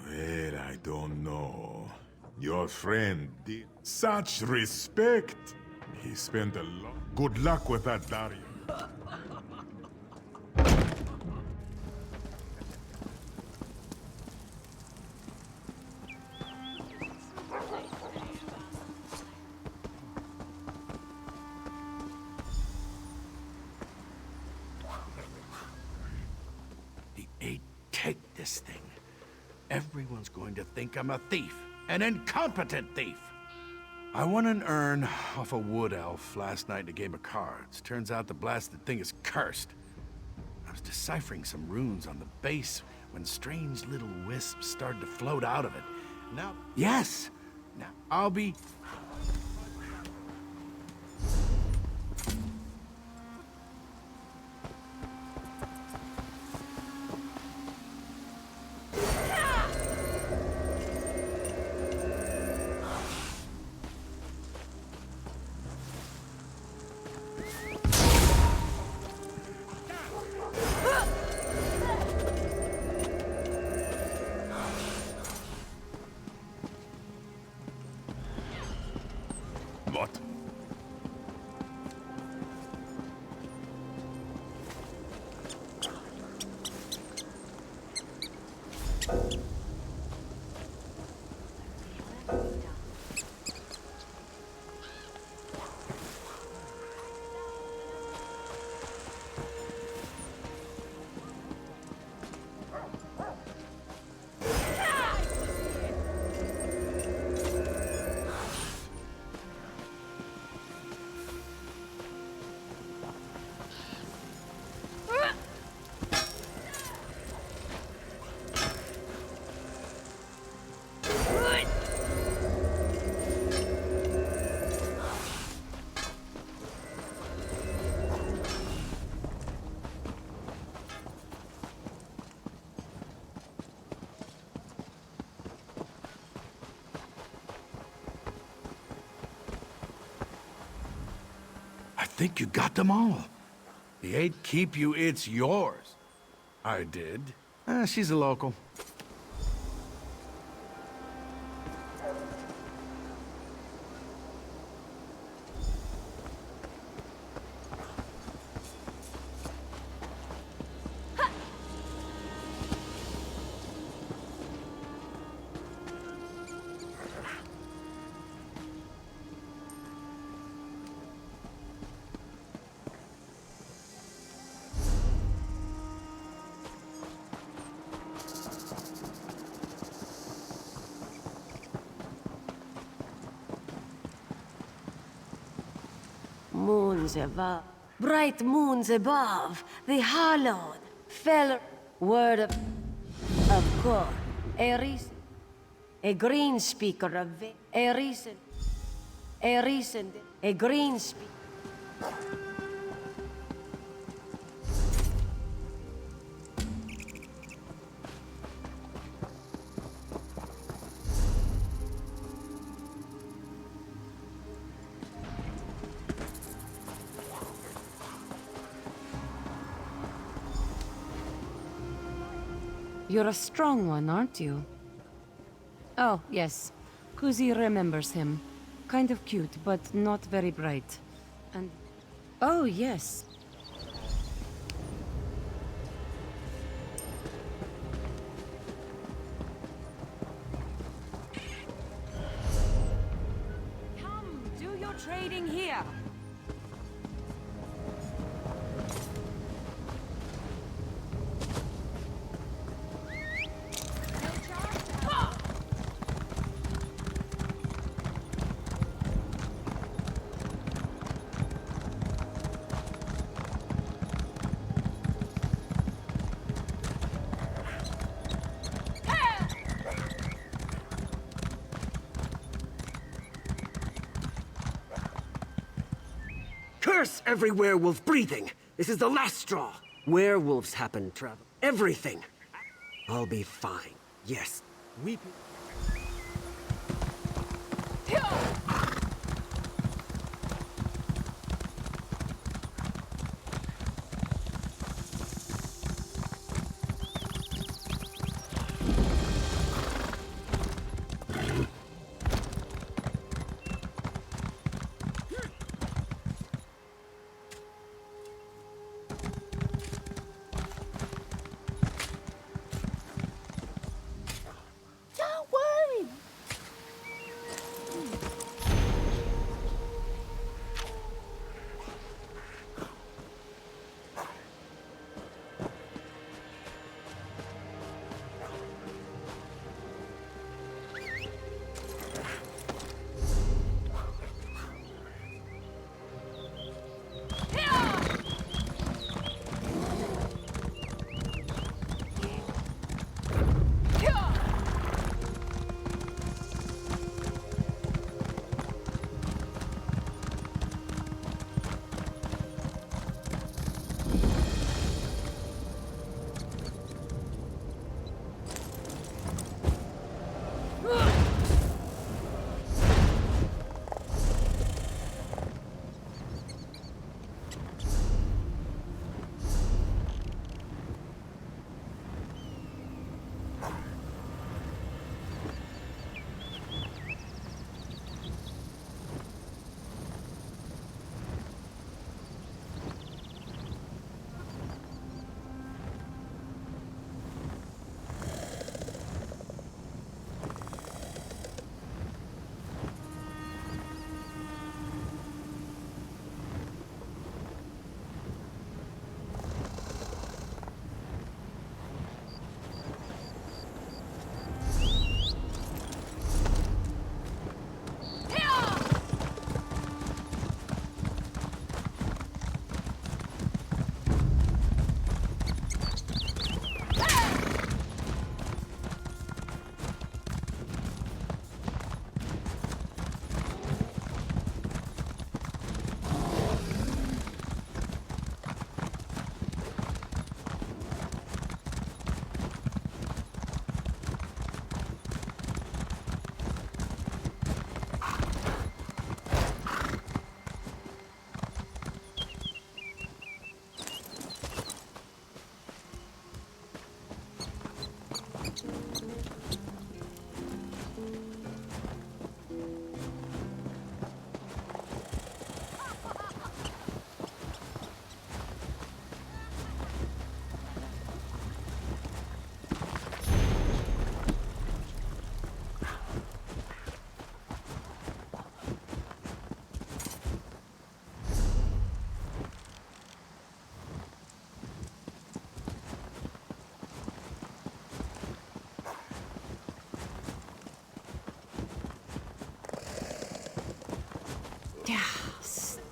Well, I don't know. Your friend did. Such respect. He spent a lot. Good luck with that, Dario. Take this thing. Everyone's going to think I'm a thief. An incompetent thief. I won an urn off a wood elf last night in a game of cards. Turns out the blasted thing is cursed. I was deciphering some runes on the base when strange little wisps started to float out of it. Now, yes! Now, I'll be... What? I think you got them all. The 8 keep you, it's yours. I did. She's a local. Moons above, bright moons above, the hallowed, fell word of God, a green speaker of a recent, a green speaker. You're a strong one, aren't you? Oh, yes. Kuzi remembers him. Kind of cute, but not very bright. And... Oh, yes. Come, do your trading here. Curse every werewolf breathing! This is the last straw! Werewolves happen, Travel. Everything! I'll be fine. Yes. Weep. Don't worry.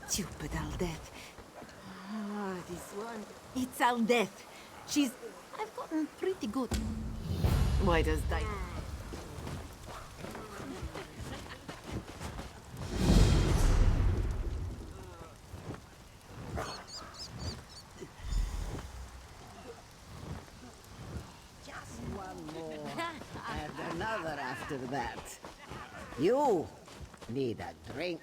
Stupid Aldeth. Ah, this one. It's Aldeth. I've gotten pretty good. Why does that... Just one more, and another after that. You need a drink.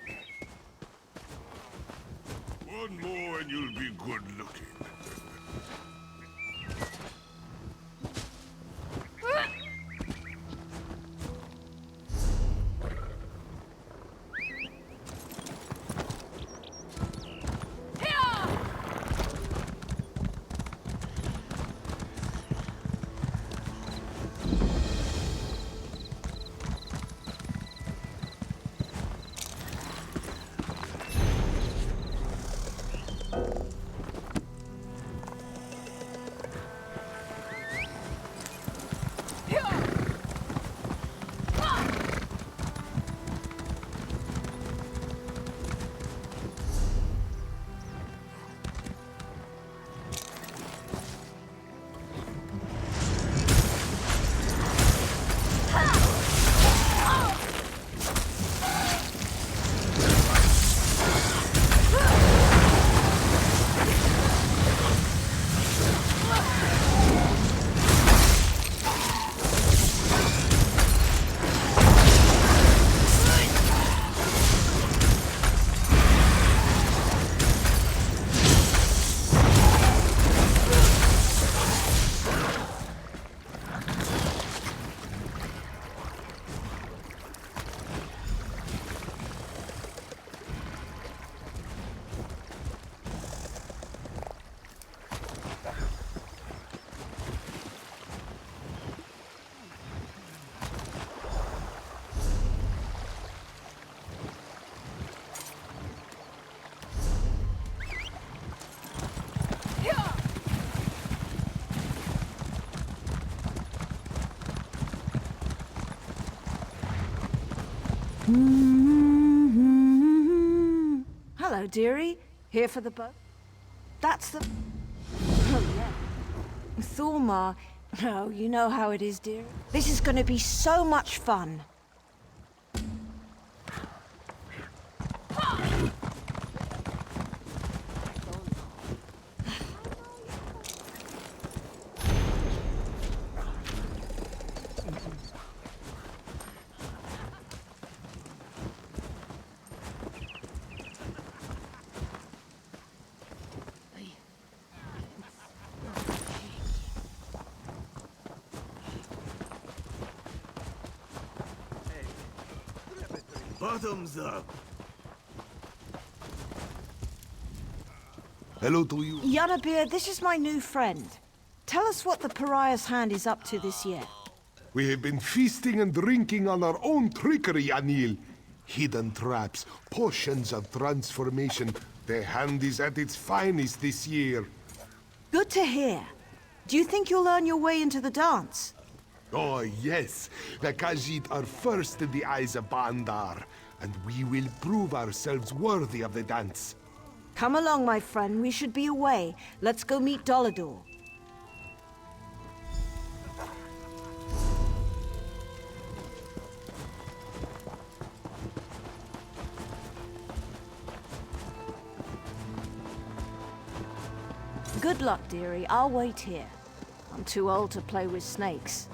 One more and you'll be good looking. Hello, dearie. Here for the boat? That's the... Oh, yeah. Thormar. Oh, you know how it is, dear. This is going to be so much fun. Bottoms up. Hello to you. Yanabir, this is my new friend. Tell us what the Pariah's Hand is up to this year. We have been feasting and drinking on our own trickery, Anil. Hidden traps, potions of transformation. The hand is at its finest this year. Good to hear. Do you think you'll earn your way into the dance? Oh, yes. The Khajiit are first in the eyes of Bandar, and we will prove ourselves worthy of the dance. Come along, my friend. We should be away. Let's go meet Dolador. Good luck, dearie. I'll wait here. I'm too old to play with snakes.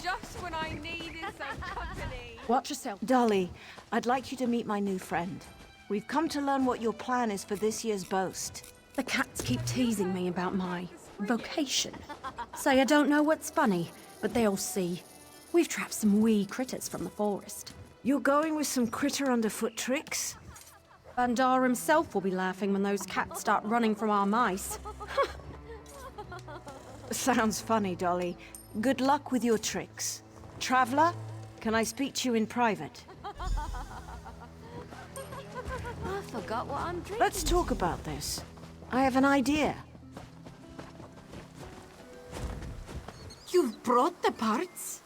Just when I needed some company. Watch yourself. Dolly, I'd like you to meet my new friend. We've come to learn what your plan is for this year's boast. The cats keep teasing me about my vocation. Say I don't know what's funny, but they'll see. We've trapped some wee critters from the forest. You're going with some critter underfoot tricks? Bandar himself will be laughing when those cats start running from our mice. Sounds funny, Dolly. Good luck with your tricks. Traveler, can I speak to you in private? I forgot what I'm drinking. Let's talk about this. I have an idea. You've brought the parts?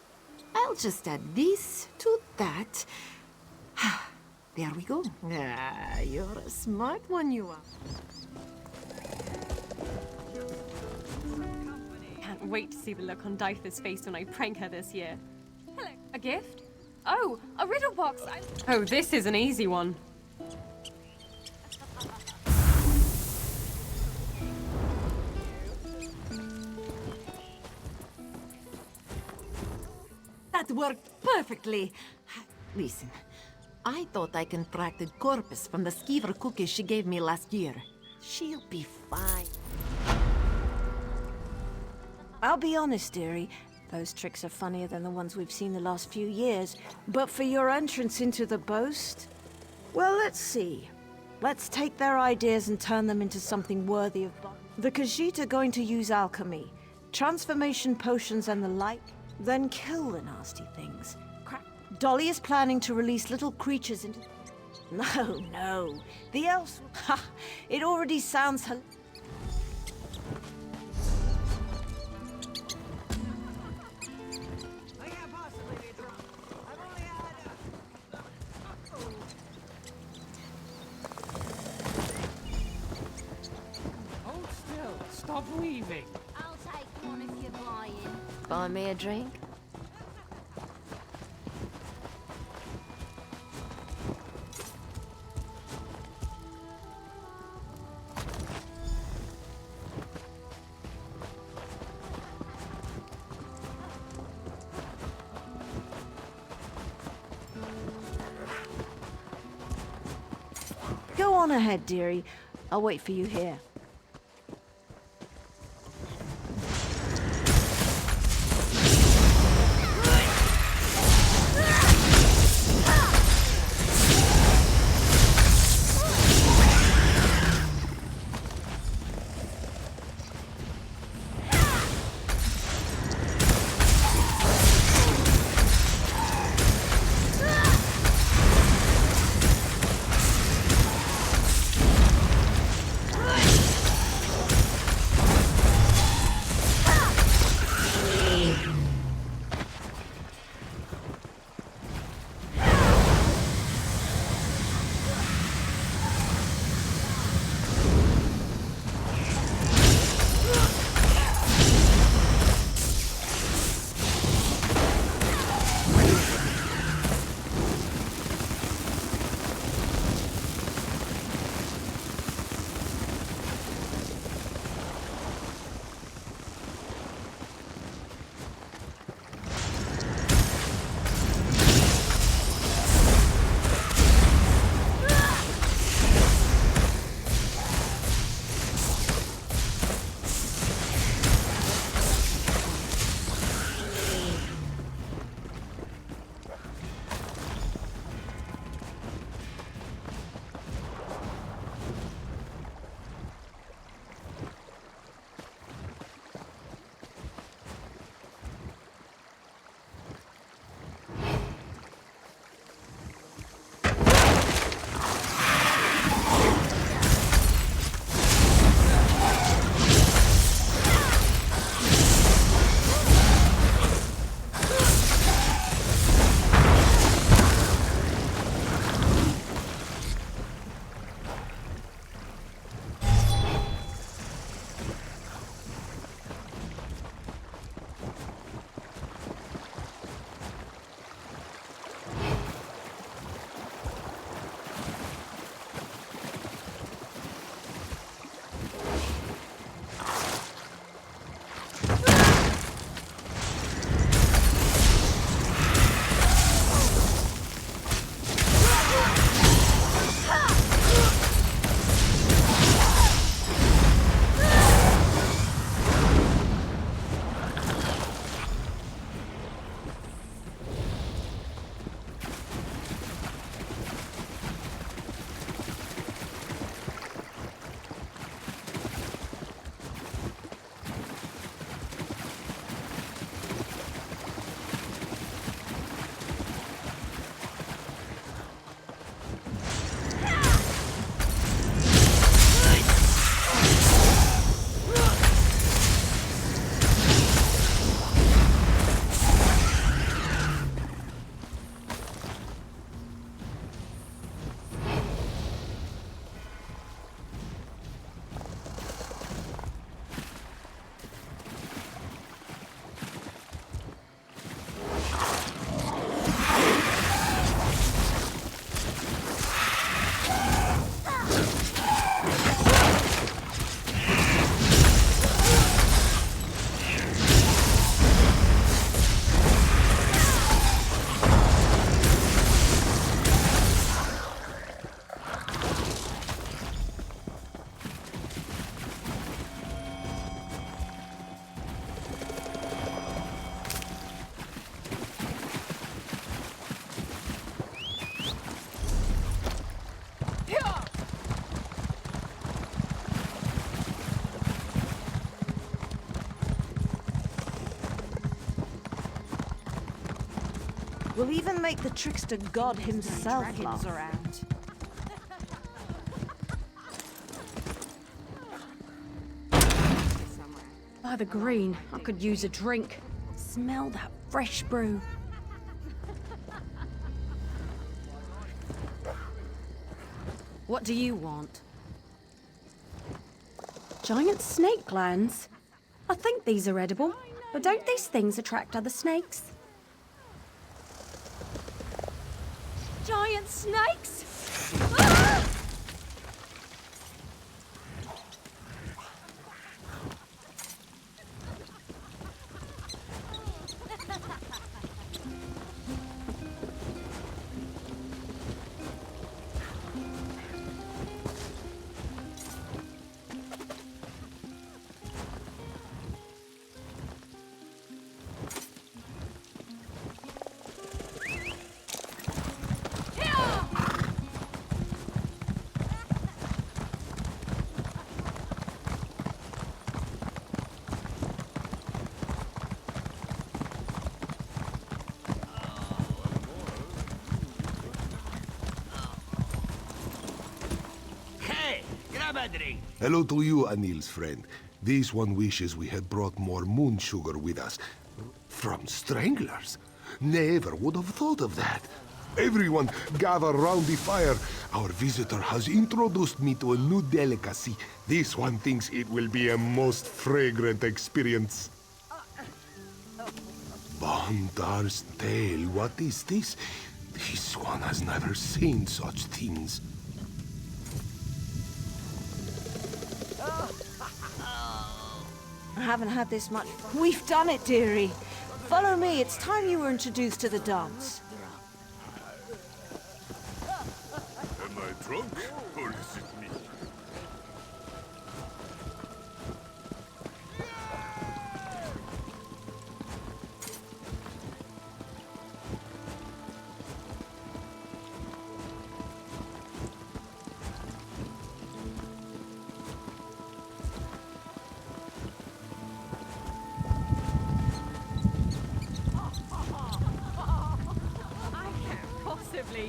I'll just add this to that. There we go. Ah, you're a smart one, you are. Can't wait to see the look on Dytha's face when I prank her this year. Hello. A gift? Oh, a riddle box. Oh, this is an easy one. That worked perfectly. Listen, I thought I contracted Corpus from the skeever cookies she gave me last year. She'll be fine. I'll be honest, dearie. Those tricks are funnier than the ones we've seen the last few years. But for your entrance into the boast... Well, let's see. Let's take their ideas and turn them into something worthy of... The Khajiit are going to use alchemy, transformation potions and the like, then kill the nasty things. Dolly is planning to release little creatures into... No. The elves... Ha! It already sounds... Hold still. Stop weaving. I'll take one if you're buying. Buy me a drink? Go on ahead, dearie. I'll wait for you here. We'll even make the trickster god himself laugh. around. By the green, I could use a drink. Smell that fresh brew. What do you want? Giant snake glands? I think these are edible, but don't these things attract other snakes? Giant snakes? Hello to you, Anil's friend. This one wishes we had brought more moon sugar with us. From stranglers? Never would have thought of that. Everyone, gather round the fire. Our visitor has introduced me to a new delicacy. This one thinks it will be a most fragrant experience. Bandar's tail, what is this? This one has never seen such things. I haven't had this much. We've done it, dearie. Follow me. It's time you were introduced to the dance. Am I drunk, or is it me?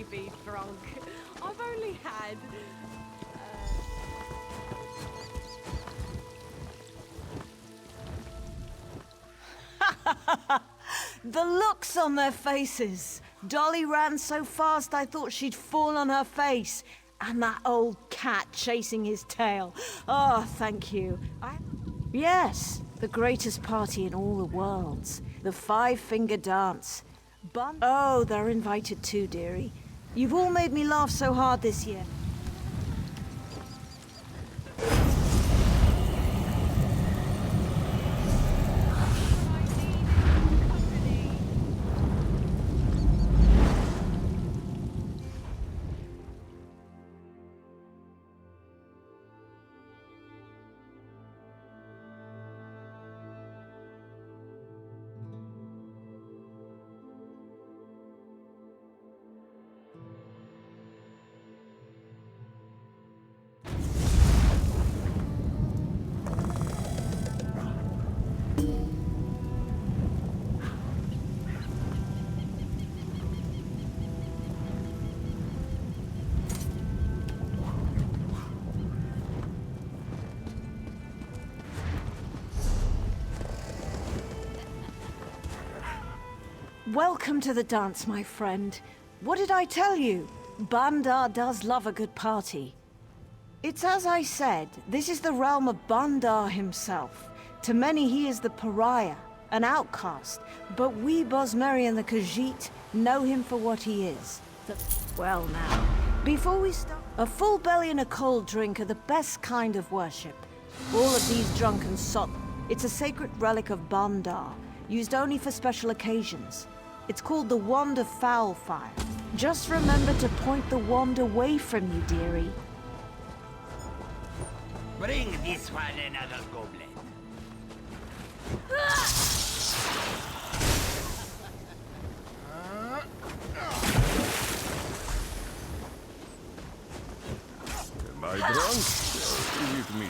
Be drunk. I've only had. The looks on their faces. Dolly ran so fast I thought she'd fall on her face. And that old cat chasing his tail. Oh, thank you. Yes, the greatest party in all the worlds. The Five-Finger Dance. Oh, they're invited too, dearie. You've all made me laugh so hard this year. Welcome to the dance, my friend. What did I tell you? Bandar does love a good party. It's as I said, this is the realm of Bandar himself. To many he is the pariah, an outcast, but we Bosmeri and the Khajiit know him for what he is. Well now, before we start, a full belly and a cold drink are the best kind of worship. All of these drunken sot, it's a sacred relic of Bandar, used only for special occasions. It's called the Wand of Foul Fire. Just remember to point the wand away from you, dearie. Bring this one another goblet. Am I drunk? Is it me?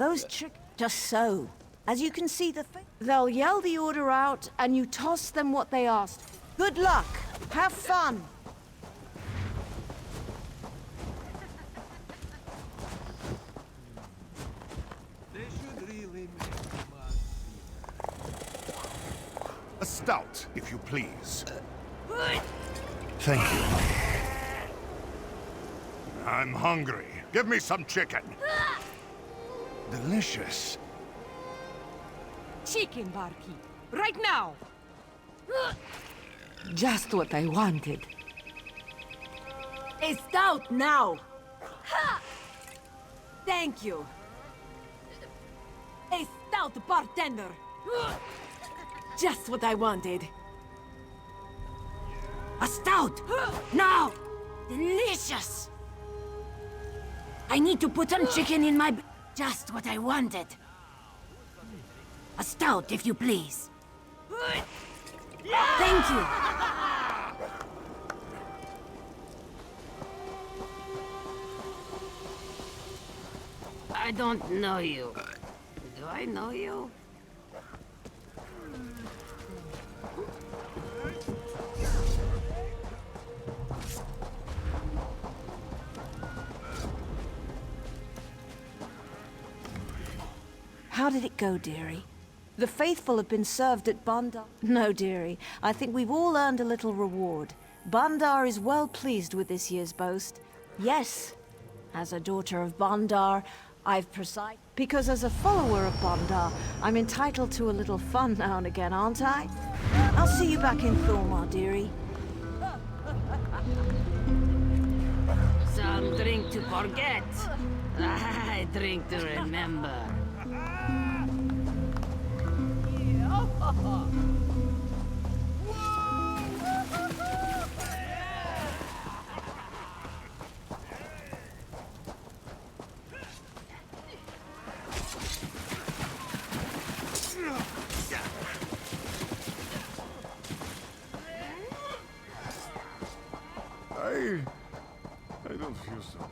Those just so. As you can see, they'll yell the order out, and you toss them what they asked. Good luck. Have fun. A stout, if you please. Thank you. I'm hungry. Give me some chicken. Delicious. Chicken, barkeep. Right now! Just what I wanted. A stout now! Thank you. A stout, bartender. Just what I wanted. A stout! Now! Delicious! I need to put some chicken in my... Just what I wanted. A stout, if you please. Thank you! I don't know you. Do I know you? How did it go, dearie? The faithful have been served at Bandar. No, dearie. I think we've all earned a little reward. Bandar is well pleased with this year's boast. Yes, as a daughter of Bandar, I've presided. Because as a follower of Bandar, I'm entitled to a little fun now and again, aren't I? I'll see you back in Thormar, dearie. Some drink to forget. I drink to remember. I don't feel so good.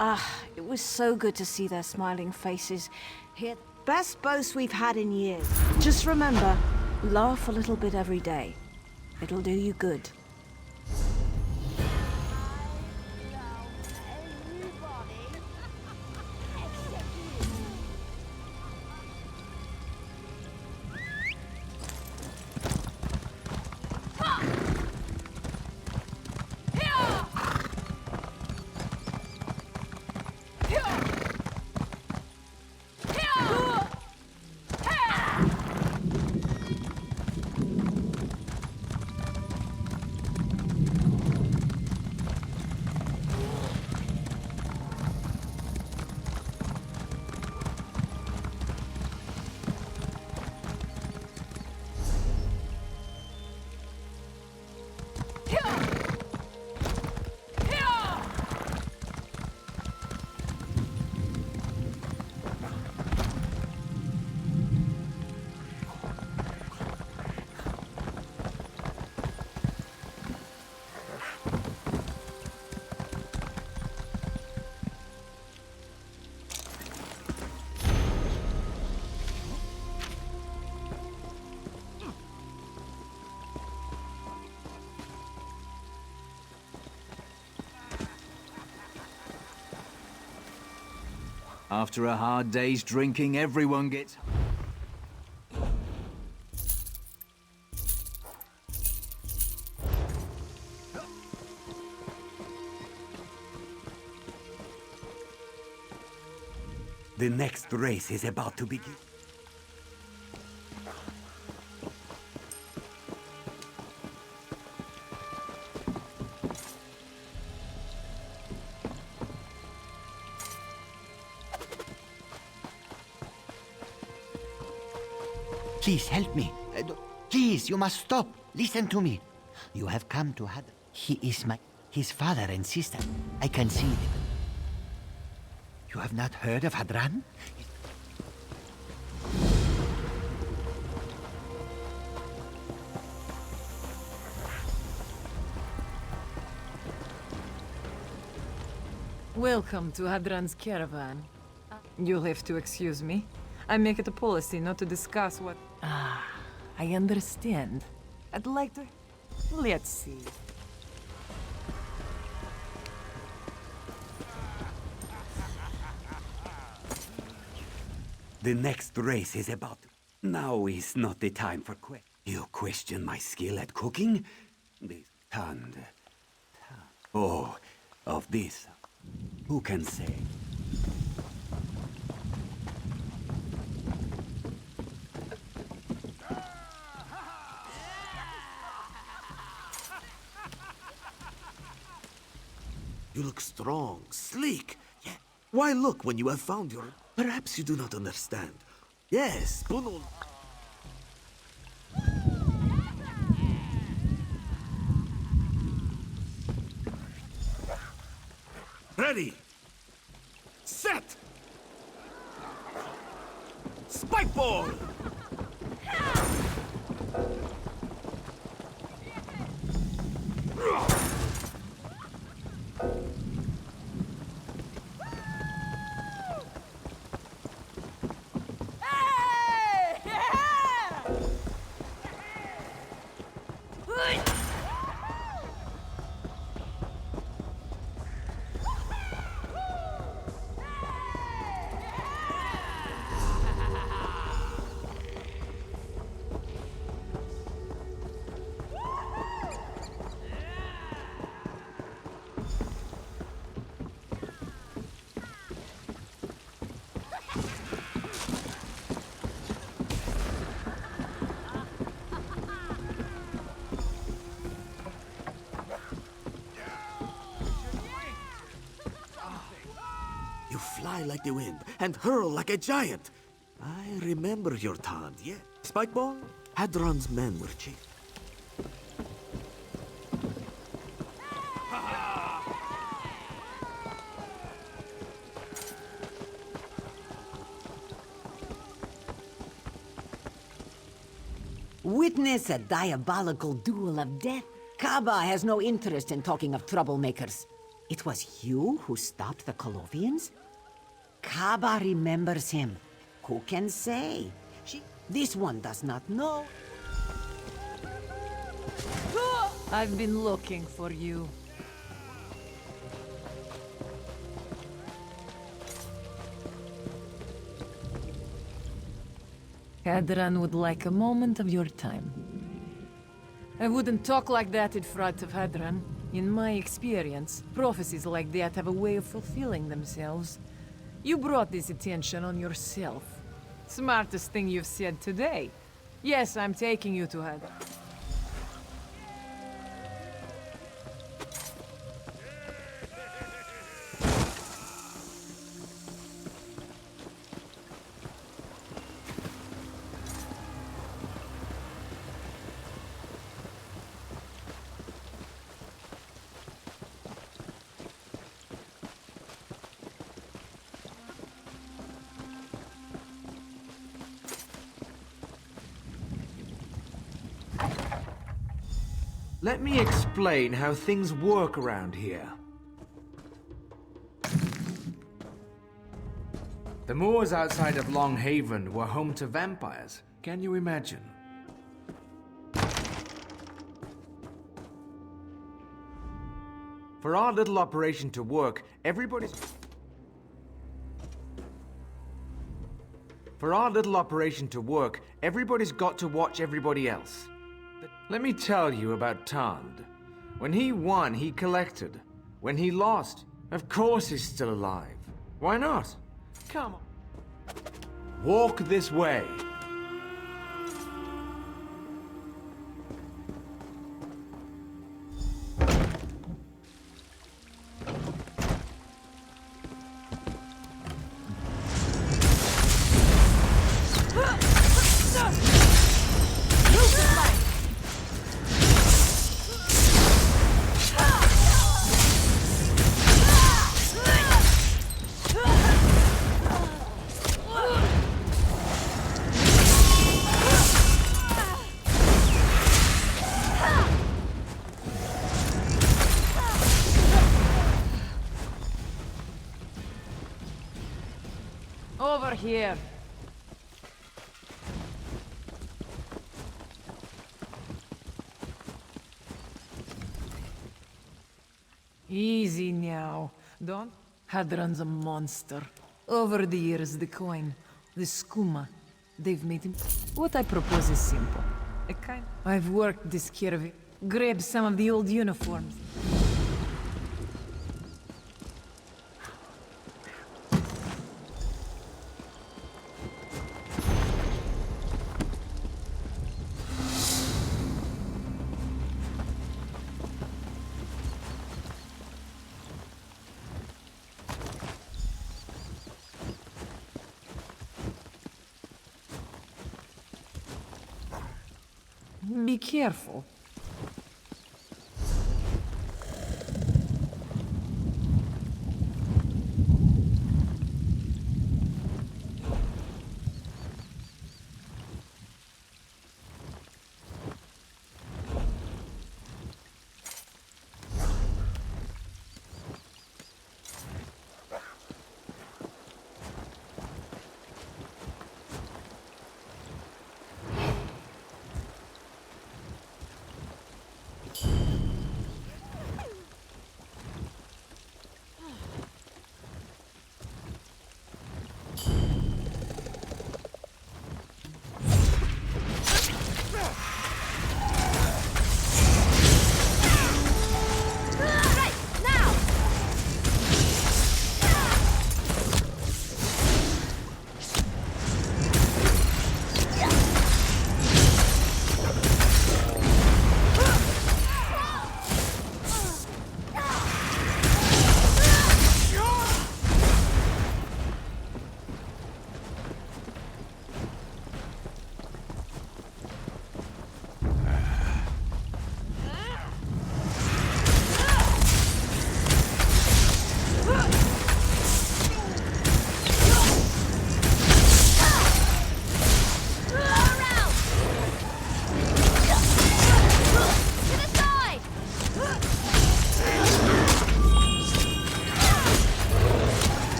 Ah, it was so good to see their smiling faces. Here, best boast we've had in years. Just remember, laugh a little bit every day. It'll do you good. After a hard day's drinking, everyone gets... The next race is about to begin. Please help me. Please, you must stop. Listen to me. You have come to Hadran. He is his father and sister. I can see it. You have not heard of Hadran? Welcome to Hadran's caravan. You'll have to excuse me. I make it a policy not to discuss what... Ah, I understand. I'd like to... Let's see. The next race is about... Now is not the time for You question my skill at cooking? This turned... Oh, of this, who can say? You look strong, sleek. Yeah. Why look when you have found your... Perhaps you do not understand. Yes, Bunul... Ready. Set. Spike ball. Fly like the wind and hurl like a giant. I remember your taunt, yeah. Spikeball, Hadron's men were chased. Witness a diabolical duel of death. Kaba has no interest in talking of troublemakers. It was you who stopped the Colovians? Kaba remembers him. Who can say? This one does not know. I've been looking for you. Hadran would like a moment of your time. I wouldn't talk like that in front of Hadran. In my experience, prophecies like that have a way of fulfilling themselves. You brought this attention on yourself. Smartest thing you've said today. Yes, I'm taking you to Hadran. Let me explain how things work around here. The moors outside of Long Haven were home to vampires. Can you imagine? For our little operation to work, everybody's... For our little operation to work, everybody's got to watch everybody else. Let me tell you about Tand. When he won, he collected. When he lost, of course he's still alive. Why not? Come on. Walk this way. Over here. Easy now. Don't. Hadron's a monster. Over the years, the coin, the skooma, they've made him. What I propose is simple. I've worked this curve. Grab some of the old uniforms. Be careful.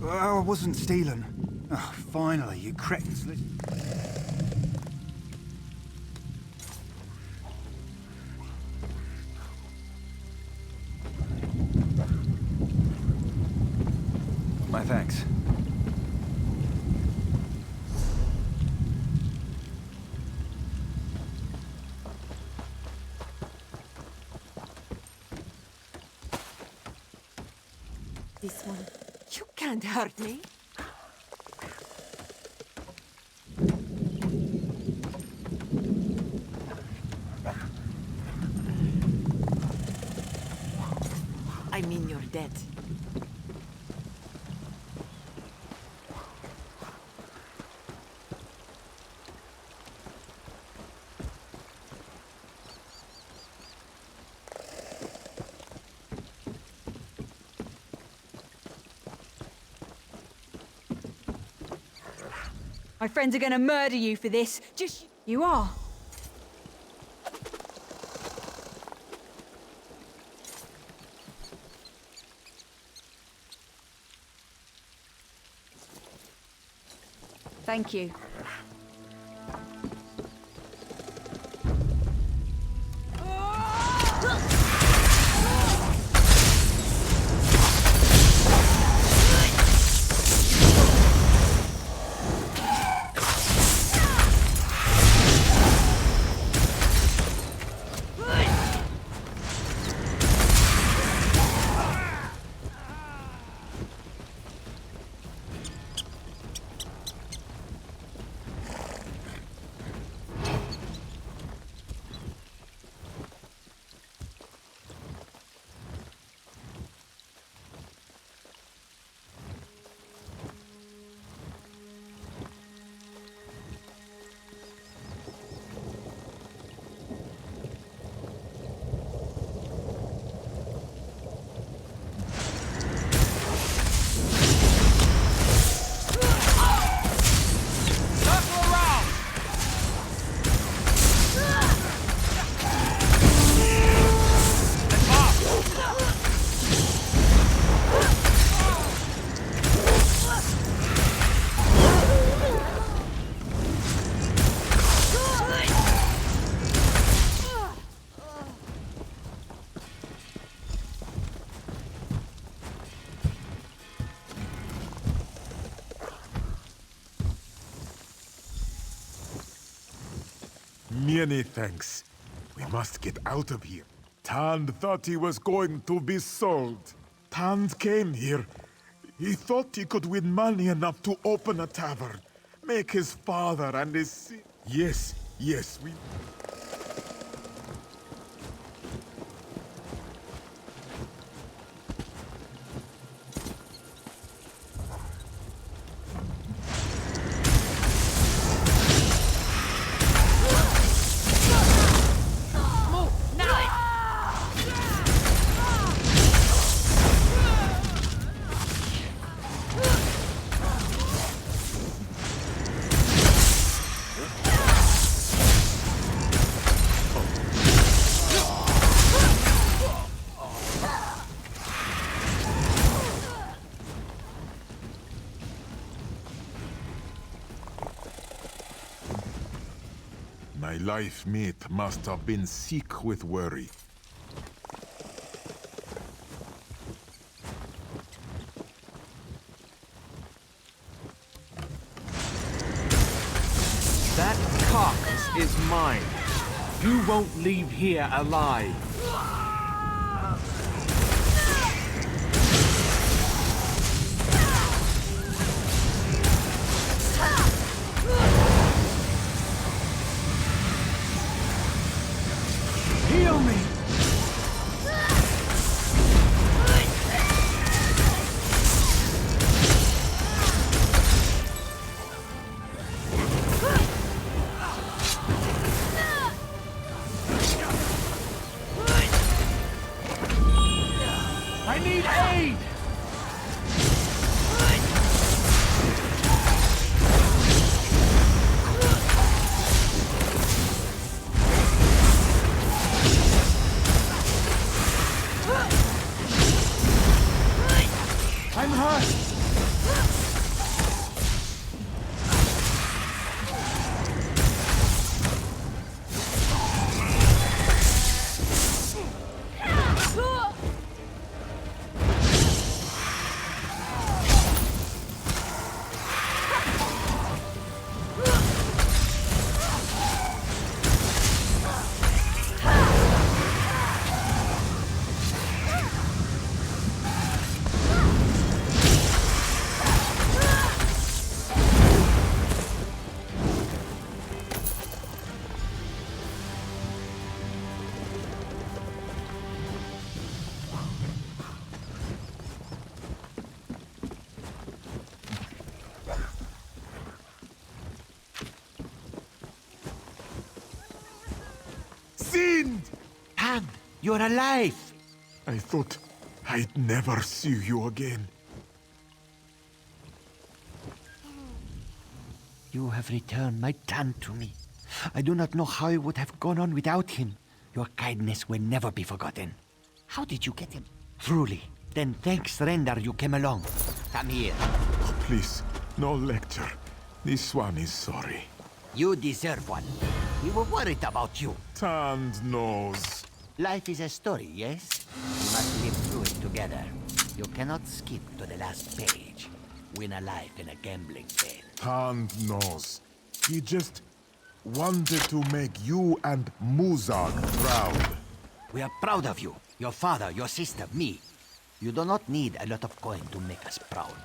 I wasn't stealing. Oh, finally, you cretins. My thanks. This one. You can't hurt me. yet. My friends are gonna murder you for this. Just... You are. Thank you. Many thanks. We must get out of here. Tand thought he was going to be sold. Tand came here. He thought he could win money enough to open a tavern. Make his father and his... Yes, we... My life mate must have been sick with worry. That carcass is mine. You won't leave here alive. Heal me! I need aid! I'm hurt! You're alive! I thought I'd never see you again. You have returned my son to me. I do not know how I would have gone on without him. Your kindness will never be forgotten. How did you get him? Truly. Then thanks, Rendar, you came along. Come here. Oh, please, no lecture. This one is sorry. You deserve one. We were worried about you. Tand knows. Life is a story, yes? We must live through it together. You cannot skip to the last page. Win a life in a gambling den. Tand knows. He just wanted to make you and Muzag proud. We are proud of you. Your father, your sister, me. You do not need a lot of coin to make us proud.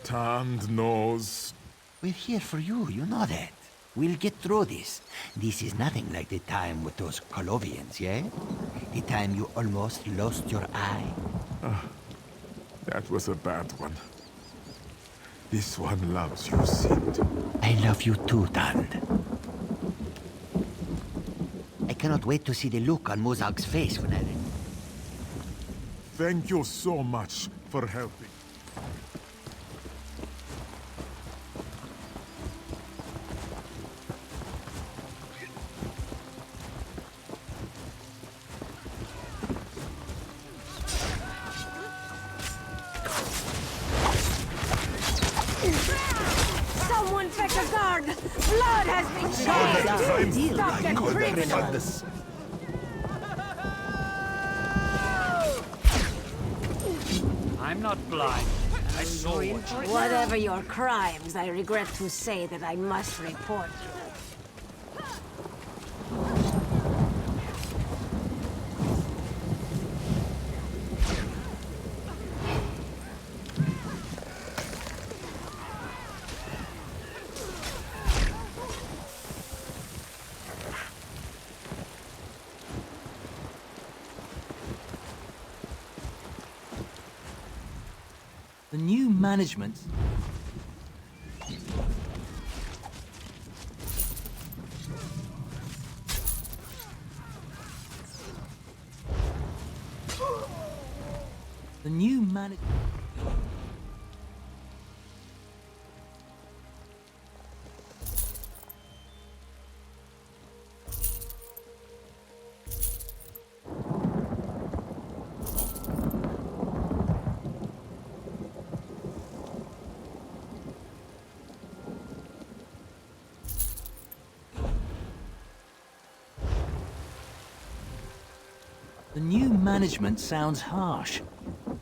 Tand knows. We're here for you, you know that. We'll get through this. This is nothing like the time with those Colovians, yeah? The time you almost lost your eye. That was a bad one. This one loves you, Sid. I love you too, Tand. I cannot wait to see the look on Muzag's face when I... Thank you so much for helping. Someone fetch a guard! Blood has been shed! Stop them criminals! I'm not blind. And I saw what you... Whatever your crimes, I regret to say that I must report you. The new management... The new management... The new management sounds harsh.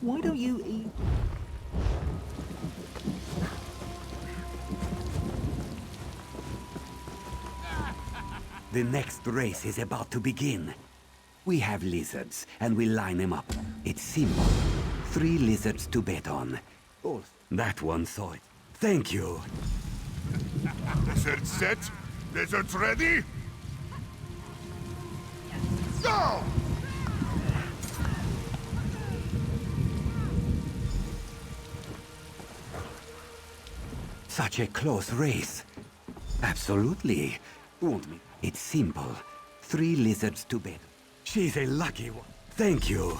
Why don't you eat... The next race is about to begin. We have lizards, and we line them up. It's simple. 3 lizards to bet on. Oh, that one saw it. Thank you. Lizards set? Lizards ready? Go! Such a close race. Absolutely. Won't me? It's simple. 3 lizards to bet. She's a lucky one. Thank you.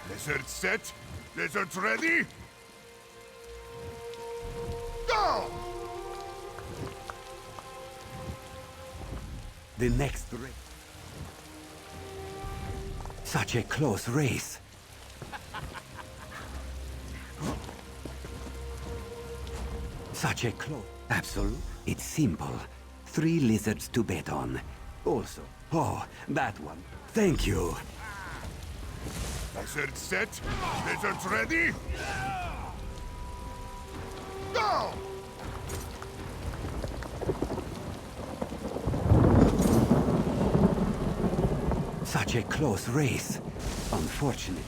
Lizards set? Lizards ready? Go! The next race. Such a close race. Such a close... Absolute. It's simple. 3 lizards to bet on. Also... Oh, that one. Thank you. Lizards set? Lizards ready? Go! Such a close race. Unfortunate.